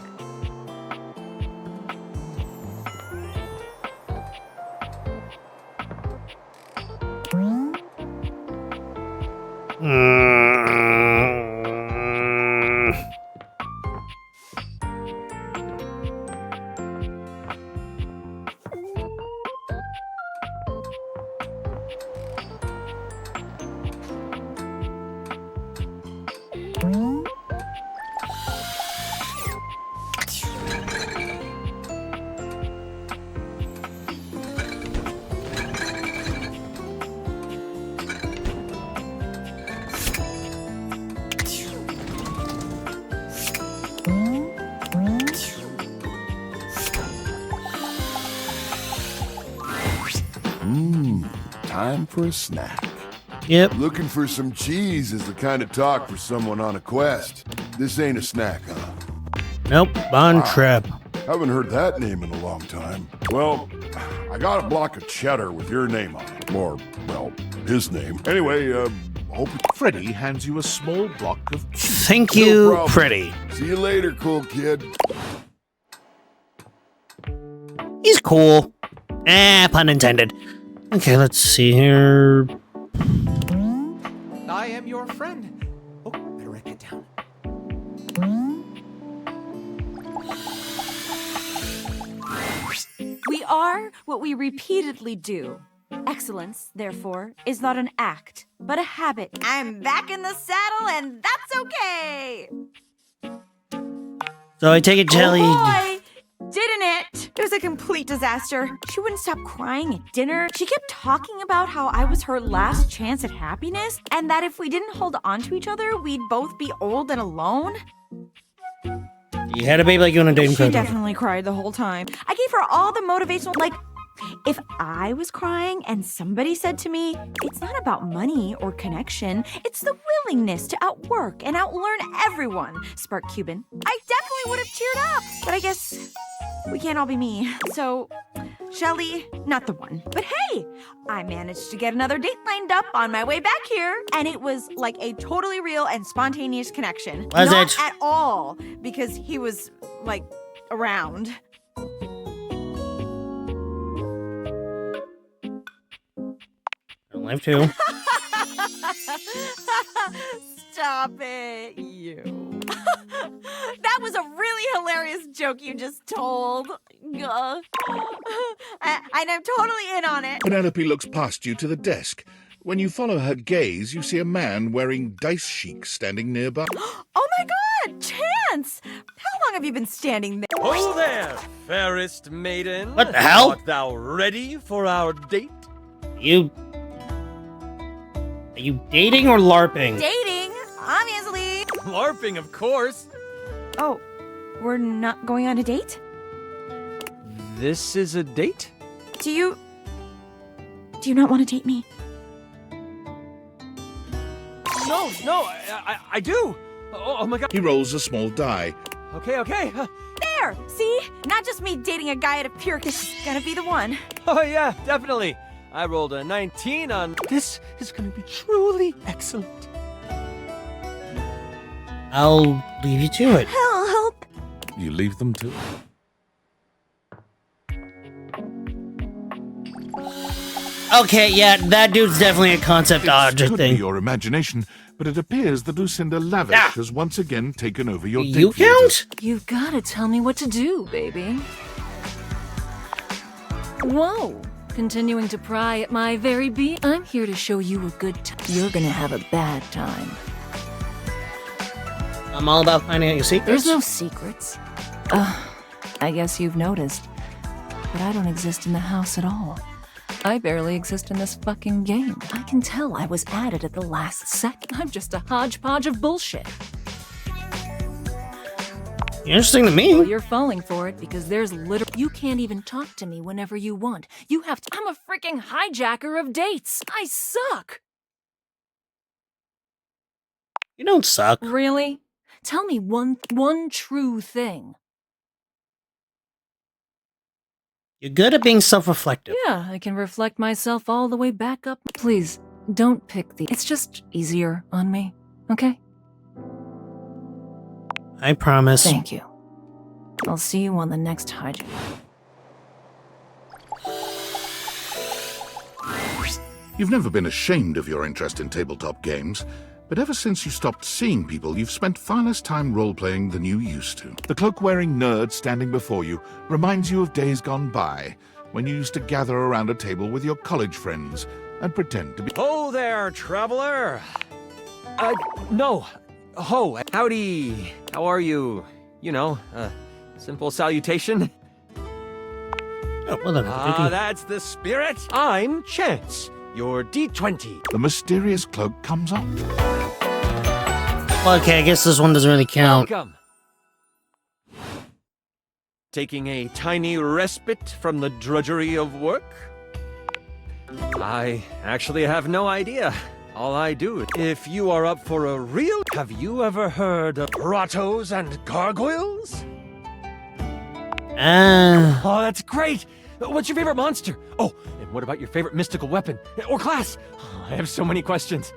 Time for a snack. Yep. Looking for some cheese is the kind of talk for someone on a quest. This ain't a snack, huh? Nope. Bond trip. Haven't heard that name in a long time. Well, I got a block of cheddar with your name on it. Or, well, his name. Anyway, hope... Freddy hands you a small block of cheese. Thank No you, problem. Pretty. See you later, cool kid. He's cool. Pun intended. Okay, let's see here. I am your friend. Oh, better write that down. We are what we repeatedly do. Excellence, therefore, is not an act, but a habit. I'm back in the saddle, and that's okay. So I take it, Jelly. Oh boy, didn't it? It was a complete disaster. She wouldn't stop crying at dinner. She kept talking about how I was her last chance at happiness, and that if we didn't hold on to each other, we'd both be old and alone. You had a baby like you on a dating She program. definitely cried the whole time. I gave her all the motivational, like, if I was crying and somebody said to me, it's not about money or connection, it's the willingness to outwork and outlearn everyone, Spark Cuban, I definitely would have cheered up. But I guess we can't all be me. So, Shelly, not the one. But hey, I managed to get another date lined up on my way back here, and it was like a totally real and spontaneous connection. Was not it? at all, because he was, like, around. Life too. Stop it, you. That was a really hilarious joke you just told. And I'm totally in on it. Penelope looks past you to the desk. When you follow her gaze, you see a man wearing dice chic standing nearby. Oh my god, Chance! How long have you been standing there? Oh there, fairest maiden. What the hell? Art thou ready for our date? Are you dating or LARPing? Dating, obviously. LARPing, of course. Oh, we're not going on a date? This is a date? Do you not want to date me? No, I do. Oh my god. He rolls a small die. Okay. There! See? Not just me dating a guy out of pure. This is gonna be the one. Oh yeah, definitely. I rolled a 19 on. This is gonna be truly excellent. I'll leave you to it. Help! You leave them to it. Okay, yeah, that dude's definitely a concept object Could thing. be your imagination, but it appears that Lucinda Lavish has once again taken over your You date theater. count? You've gotta tell me what to do, baby. Whoa! Continuing to pry at my very being. I'm here to show you a good time. You're gonna have a bad time. I'm all about finding out your secrets. There's no secrets. I guess you've noticed. But I don't exist in the house at all. I barely exist in this fucking game. I can tell I was added at the last second. I'm just a hodgepodge of bullshit. Interesting to me. Well, you're falling for it because there's literally. You can't even talk to me whenever you want. You have to. I'm a freaking hijacker of dates. I suck. You don't suck. Really? Tell me one true thing. You're good at being self-reflective. Yeah, I can reflect myself all the way back up. Please, don't pick the. It's just easier on me, okay? I promise. Thank you. I'll see you on the next hijack. You've never been ashamed of your interest in tabletop games, but ever since you stopped seeing people, you've spent far less time role-playing than you used to. The cloak-wearing nerd standing before you reminds you of days gone by, when you used to gather around a table with your college friends and pretend to be— Oh there, traveler. No. Ho, howdy. How are you? You know, simple salutation. Oh, well then, that's the spirit. I'm Chance, your D20. The mysterious cloak comes up. Well, okay, I guess this one doesn't really count. Welcome. Taking a tiny respite from the drudgery of work? I actually have no idea. All I do, if you are up for a real... Have you ever heard of grottos and gargoyles? Oh, that's great! What's your favorite monster? Oh, and what about your favorite mystical weapon? Or class? Oh, I have so many questions.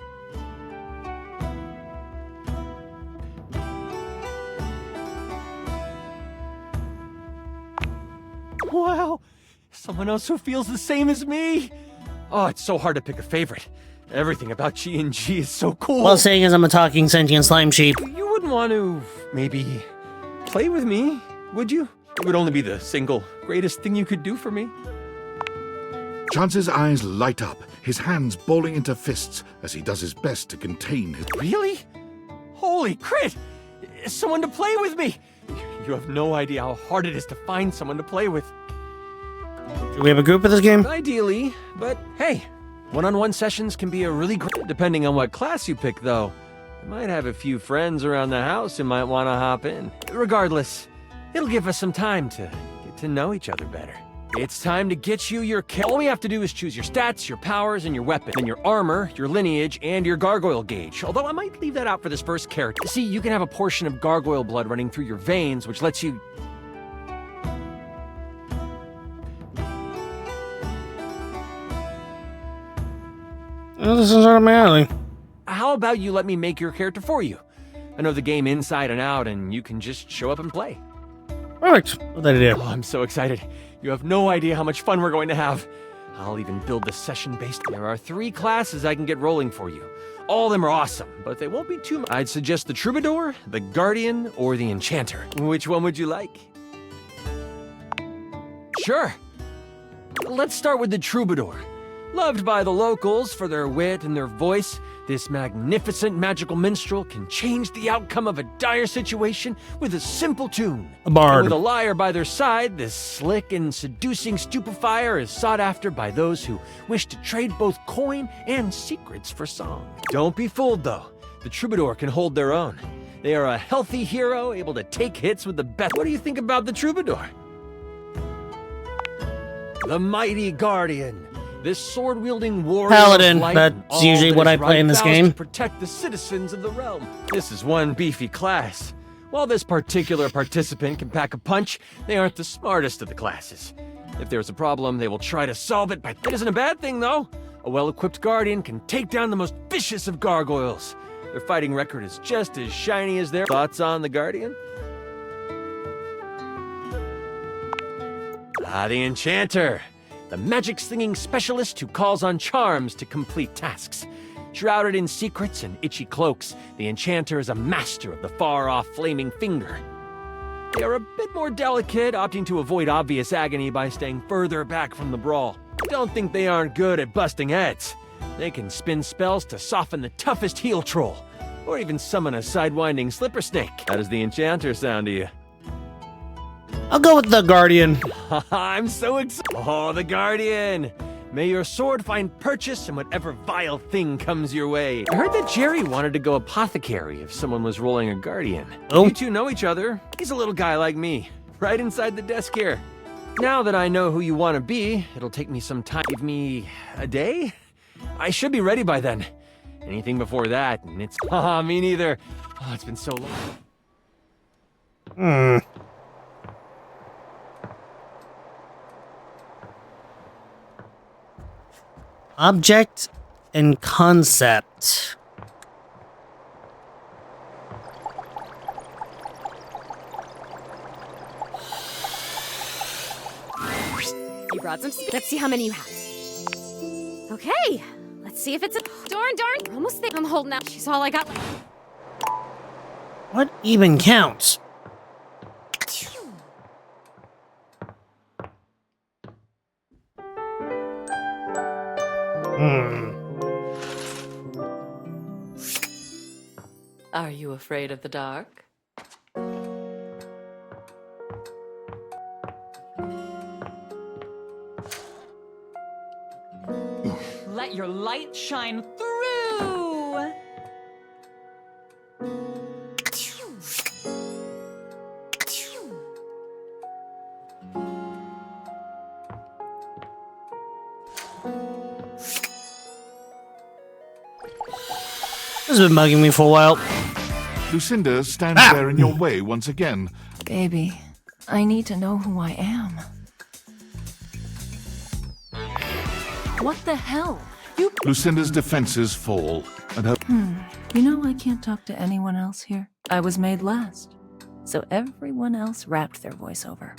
Wow! Someone else who feels the same as me! Oh, it's so hard to pick a favorite. Everything about G&G is so cool. Well, saying as I'm a talking sentient slime sheep. You wouldn't want to, maybe, play with me, would you? It would only be the single greatest thing you could do for me. Chance's eyes light up, his hands balling into fists as he does his best to contain his... Really? Holy crit! Someone to play with me! You have no idea how hard it is to find someone to play with. Do we have a group of this game? Ideally, but hey, one-on-one sessions can be a really great... Depending on what class you pick, though. I might have a few friends around the house who might want to hop in. Regardless, it'll give us some time to get to know each other better. It's time to get you your... All we have to do is choose your stats, your powers, and your weapon. Then your armor, your lineage, and your gargoyle gauge. Although I might leave that out for this first character. See, you can have a portion of gargoyle blood running through your veins, which lets you... Well, this is out of my alley. How about you let me make your character for you? I know the game inside and out, and you can just show up and play. Perfect. What did I do? Oh, I'm so excited. You have no idea how much fun we're going to have. I'll even build the session based. There are 3 classes I can get rolling for you. All of them are awesome, but they won't be too much. I'd suggest the Troubadour, the Guardian, or the Enchanter. Which one would you like? Sure. Let's start with the Troubadour. Loved by the locals for their wit and their voice, this magnificent magical minstrel can change the outcome of a dire situation with a simple tune. A bard. And with a liar by their side, this slick and seducing stupefier is sought after by those who wish to trade both coin and secrets for song. Don't be fooled, though. The Troubadour can hold their own. They are a healthy hero, able to take hits with the best. What do you think about the Troubadour? the mighty Guardian. This sword-wielding warrior Paladin, of light that's and all usually that what is I play in this right vows game. to protect the citizens of the realm. This is one beefy class. While this particular participant can pack a punch, they aren't the smartest of the classes. If there's a problem, they will try to solve it, but it isn't a bad thing, though. A well-equipped Guardian can take down the most vicious of gargoyles. Their fighting record is just as shiny as their thoughts on the Guardian. The Enchanter. The magic-slinging specialist who calls on charms to complete tasks. Shrouded in secrets and itchy cloaks, the Enchanter is a master of the far-off flaming finger. They are a bit more delicate, opting to avoid obvious agony by staying further back from the brawl. Don't think they aren't good at busting heads. They can spin spells to soften the toughest heel troll, or even summon a sidewinding slipper snake. How does the Enchanter sound to you? I'll go with the Guardian. I'm so excited. Oh, the Guardian. May your sword find purchase in whatever vile thing comes your way. I heard that Jerry wanted to go apothecary if someone was rolling a Guardian. Oh. You two know each other. He's a little guy like me, right inside the desk here. Now that I know who you want to be, it'll take me some time. Give me a day? I should be ready by then. Anything before that, and it's... me neither. Oh, it's been so long. Object and concept. You brought some. Let's see how many you have. Okay, let's see if it's a. Darn. We're almost there. I'm holding out. She's all I got left. What even counts? Are you afraid of the dark? Let your light shine through. This has been bugging me for a while. Lucinda stands there in your way once again. Baby, I need to know who I am. What the hell? Lucinda's defenses fall, and her... You know I can't talk to anyone else here. I was made last, so everyone else wrapped their voiceover.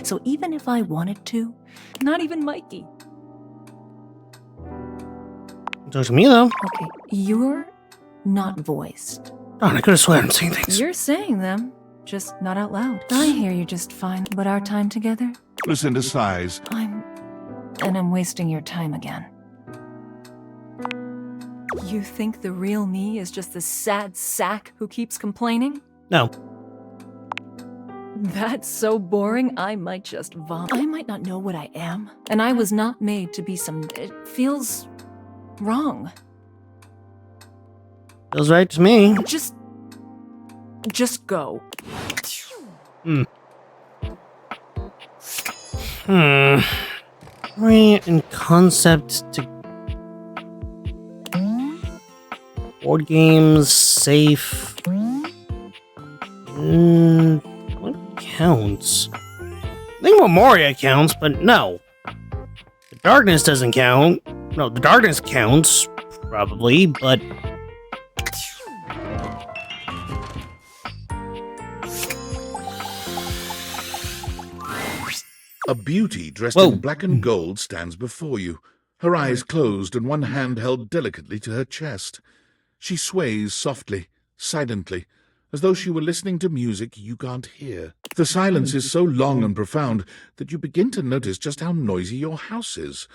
So even if I wanted to, not even Mikey. Talk to me, though. Okay, you're not voiced. Darn, I could have sworn I'm saying things. You're saying them, just not out loud. I hear you just fine, but our time together? Lucinda sighs. I'm wasting your time again. You think the real me is just the sad sack who keeps complaining? No. That's so boring, I might just vomit. I might not know what I am, and I was not made to be some... It feels wrong. Feels right to me. Just go. Story and concept to board games, safe. What counts? I think Memoria counts, but no. The darkness doesn't count. No, the darkness counts, probably, but... A beauty dressed in black and gold stands before you, her eyes closed and one hand held delicately to her chest. She sways softly, silently, as though she were listening to music you can't hear. The silence is so long and profound that you begin to notice just how noisy your house is.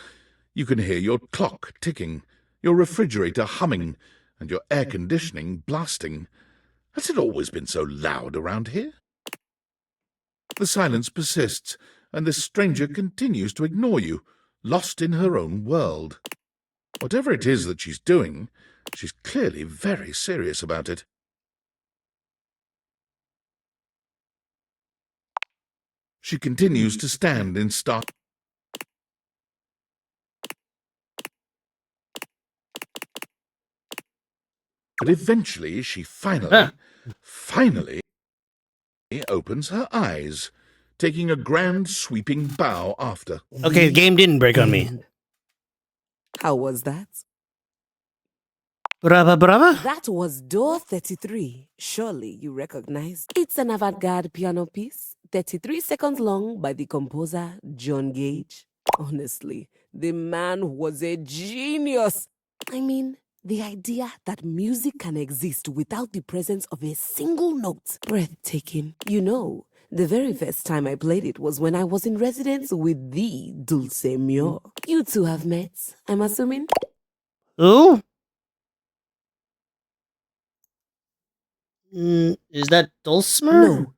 You can hear your clock ticking, your refrigerator humming, and your air conditioning blasting. Has it always been so loud around here? The silence persists, and this stranger continues to ignore you, lost in her own world. Whatever it is that she's doing, she's clearly very serious about it. She continues to stand in stark... But eventually she finally opens her eyes, taking a grand sweeping bow after. Okay, the game didn't break on me. How was that? Brava, brava? That was Door 33. Surely you recognize. It's an avant-garde piano piece, 33 seconds long, by the composer John Gage. Honestly, the man was a genius. I mean, the idea that music can exist without the presence of a single note. Breathtaking. You know, the very first time I played it was when I was in residence with the Dulce Mio. You two have met, I'm assuming? Who? Is that Dulcimer? No.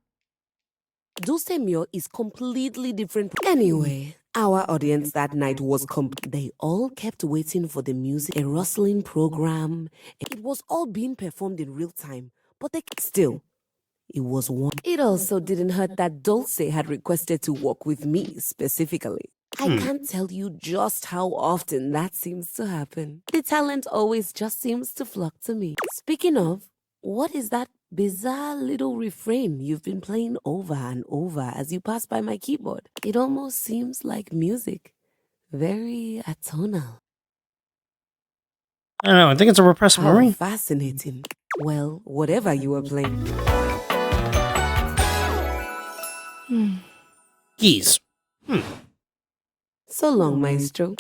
Dulce Mio is completely different. Anyway, our audience that night was they all kept waiting for the music, a rustling program. It was all being performed in real time, but still, it was one. It also didn't hurt that Dulce had requested to work with me specifically. I can't tell you just how often that seems to happen. The talent always just seems to flock to me. Speaking of, what is that bizarre little refrain you've been playing over and over as you pass by my keyboard? It almost seems like music. Very atonal. I don't know, I think it's a repressed How memory. fascinating. Well, whatever you were playing. Keys. So long, maestro.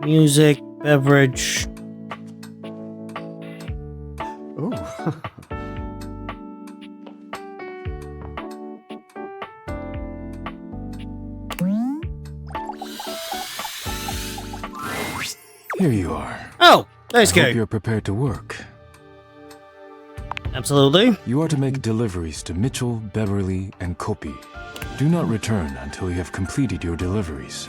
Music, beverage. Ooh. Here you are. Oh, thanks, I Gary. hope you're prepared to work. Absolutely. You are to make deliveries to Mitchell, Beverly, and Kopi. Do not return until you have completed your deliveries.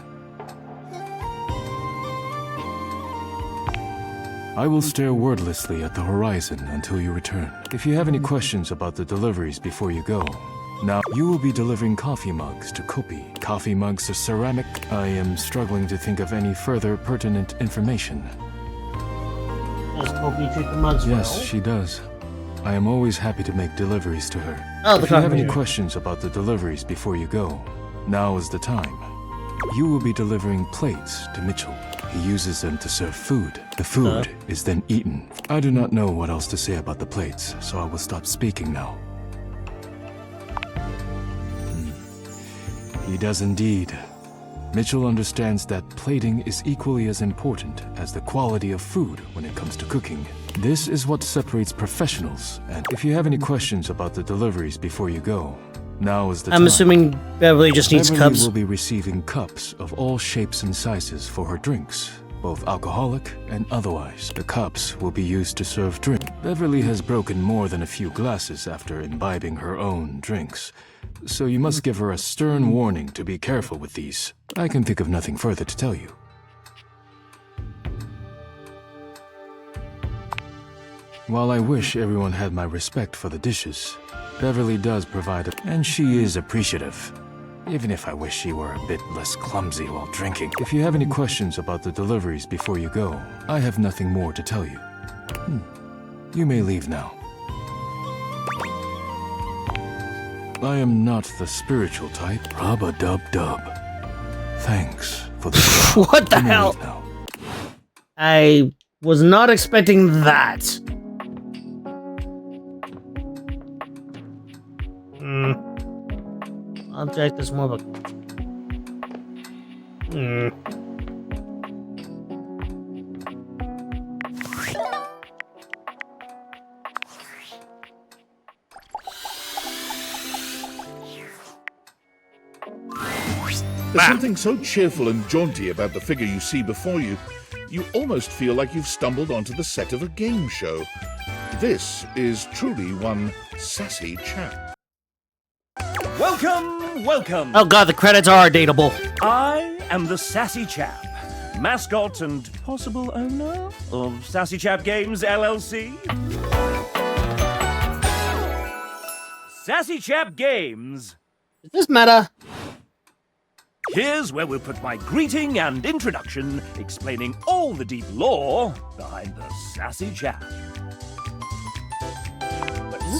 I will stare wordlessly at the horizon until you return. If you have any questions about the deliveries before you go, now you will be delivering coffee mugs to Kopi. Coffee mugs are ceramic. I am struggling to think of any further pertinent information. Does Kopi treat the mugs Yes, well? she does. I am always happy to make deliveries to her. Oh, the if you have coffee any machine. questions about the deliveries before you go, now is the time. You will be delivering plates to Mitchell. He uses them to serve food. The food is then eaten. I do not know what else to say about the plates, so I will stop speaking now. He does indeed. Mitchell understands that plating is equally as important as the quality of food when it comes to cooking. This is what separates professionals, and if you have any questions about the deliveries before you go, now is the time. I'm assuming Beverly just needs Beverly cups. will be receiving cups of all shapes and sizes for her drinks, both alcoholic and otherwise. The cups will be used to serve drink. Beverly has broken more than a few glasses after imbibing her own drinks, so you must give her a stern warning to be careful with these. I can think of nothing further to tell you. While I wish everyone had my respect for the dishes, Beverly does provide and she is appreciative. Even if I wish she were a bit less clumsy while drinking. If you have any questions about the deliveries before you go, I have nothing more to tell you. You may leave now. I am not the spiritual type. Rub-a-dub-dub. Thanks for the What the You may hell? leave now. I was not expecting that. Object is more of a... There's something so cheerful and jaunty about the figure you see before you, you almost feel like you've stumbled onto the set of a game show. This is truly one sassy chap. Welcome, welcome. Oh god, the credits are dateable. I am the Sassy Chap, mascot and possible owner of Sassy Chap Games LLC. Sassy Chap Games. Is this meta? Here's where we'll put my greeting and introduction, explaining all the deep lore behind the Sassy Chap.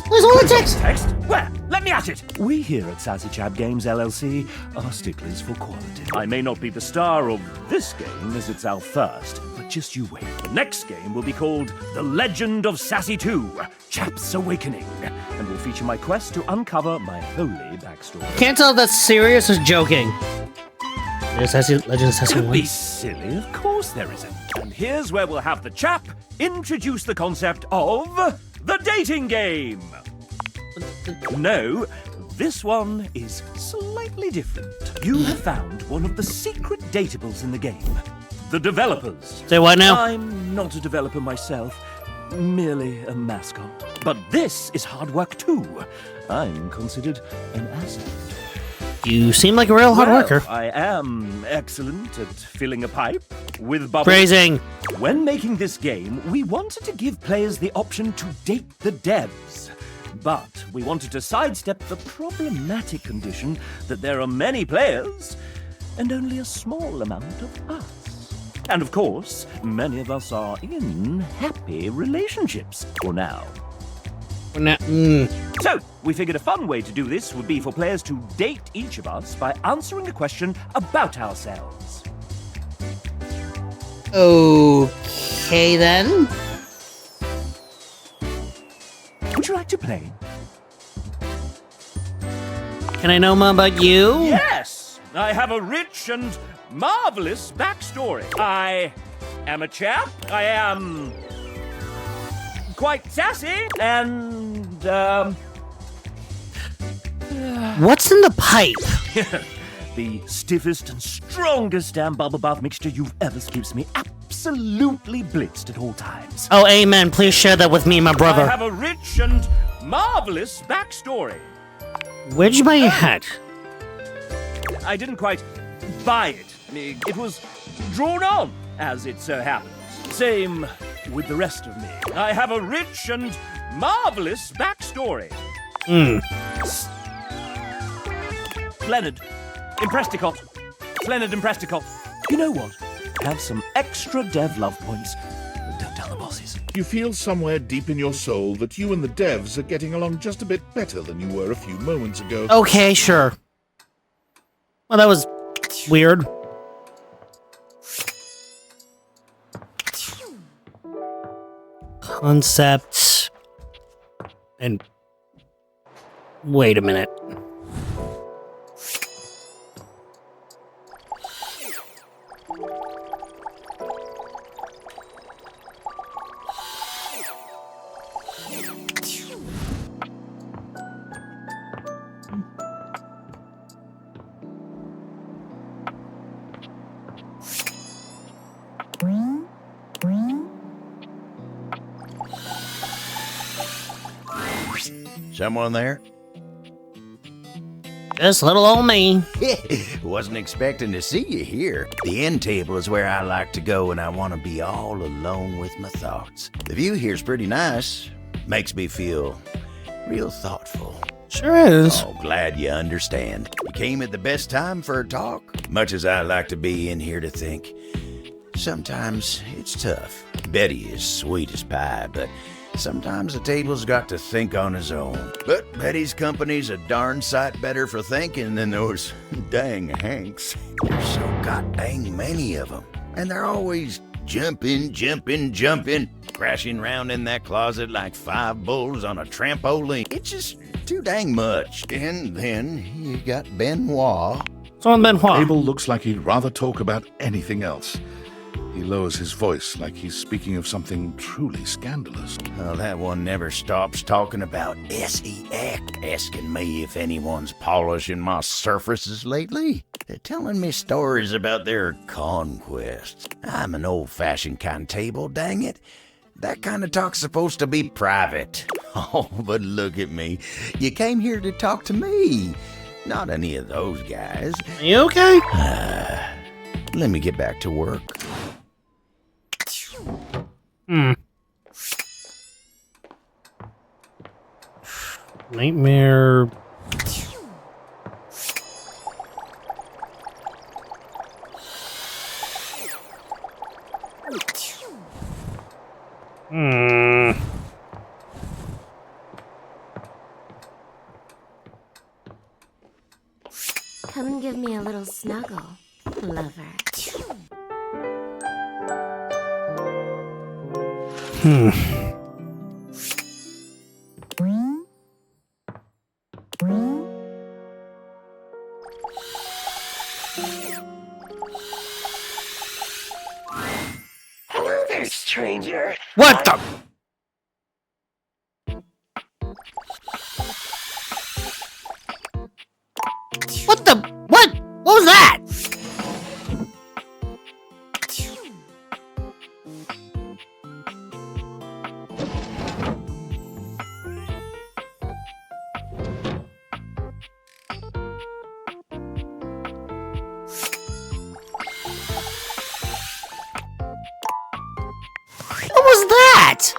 There's all the text. Text? Where? Let me at it. We here at Sassy Chap Games LLC are sticklers for quality. I may not be the star of this game as it's our first, but just you wait. The next game will be called The Legend of Sassy 2, Chap's Awakening, and will feature my quest to uncover my holy backstory. Can't tell if that's serious or joking. There's Legend of Sassy Don't 1. be silly, of course there isn't. And here's where we'll have the chap introduce the concept of the dating game. No, this one is slightly different. You have found one of the secret datables in the game. The developers. Say what now? I'm not a developer myself, merely a mascot. But this is hard work too. I'm considered an asset. You seem like a real hard worker. I am excellent at filling a pipe with bubbles. Phrasing. When making this game, we wanted to give players the option to date the devs. But we wanted to sidestep the problematic condition that there are many players and only a small amount of us. And of course, many of us are in happy relationships for now. So, we figured a fun way to do this would be for players to date each of us by answering a question about ourselves. Okay then. Would you like to play? Can I know more about you? Yes! I have a rich and marvelous backstory. I am a chap. I am quite sassy and, What's in the pipe? the stiffest and strongest damn bubble bath mixture you've ever keeps me absolutely blitzed at all times. Oh, amen. Please share that with me, my brother. I have a rich and marvelous backstory. Where'd you buy your hat? I didn't quite buy it. It was drawn on, as it so happens. Same with the rest of me. I have a rich and marvelous backstory. Leonard, Impresticot. Leonard Impresticot. You know what? Have some extra dev love points. Don't tell the bosses. You feel somewhere deep in your soul that you and the devs are getting along just a bit better than you were a few moments ago. Okay, sure. Well, that was weird. Concept. And wait a minute. Someone there? Just little old me. Wasn't expecting to see you here. The end table is where I like to go when I want to be all alone with my thoughts. The view here's pretty nice. Makes me feel real thoughtful. Sure is. Oh, glad you understand. You came at the best time for a talk. Much as I like to be in here to think, sometimes it's tough. Betty is sweet as pie, but sometimes the table's got to think on his own. But Betty's company's a darn sight better for thinking than those dang Hanks. There's so god dang many of them. And they're always jumping, crashing around in that closet like 5 bulls on a trampoline. It's just too dang much. And then you got Benoit. So Benoit. Abel looks like he'd rather talk about anything else. He lowers his voice like he's speaking of something truly scandalous. Well, that one never stops talking about SEX, asking me if anyone's polishing my surfaces lately. They're telling me stories about their conquests. I'm an old-fashioned kind of table, dang it. That kind of talk's supposed to be private. Oh, but look at me. You came here to talk to me, not any of those guys. Are you okay? Let me get back to work. Nightmare. Hmm. Come and give me a little snuggle, lover. Hello there, stranger. What the? What the? What? What was that? What was that?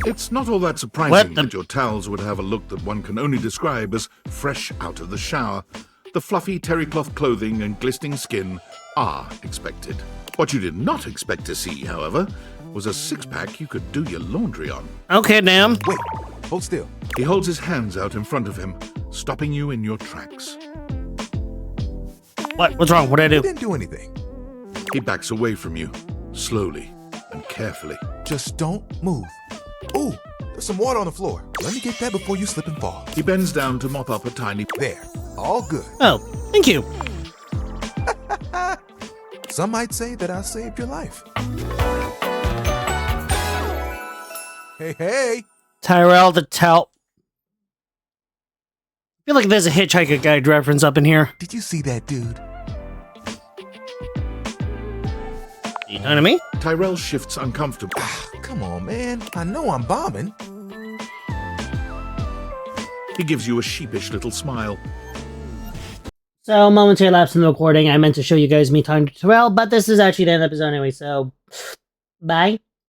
It's not all that surprising that your towels would have a look that one can only describe as fresh out of the shower. The fluffy terry cloth clothing and glistening skin are expected. What you did not expect to see, however, was a six-pack you could do your laundry on. Okay, damn. Wait, hold still. He holds his hands out in front of him, stopping you in your tracks. What? What's wrong? What did I do? You didn't do anything. He backs away from you, slowly and carefully. Just don't move. Ooh, there's some water on the floor. Let me get that before you slip and fall. He bends down to mop up a tiny... There, all good. Oh, thank you. Some might say that I saved your life. Hey, hey. Tyrell the Tout. I feel like there's a Hitchhiker Guide reference up in here. Did you see that dude? You talking to me? Tyrell shifts uncomfortably. Come on, man. I know I'm bombing. He gives you a sheepish little smile. So, momentary lapse in the recording. I meant to show you guys me talking to Tyrell, but this is actually the end of the episode anyway, so... Bye.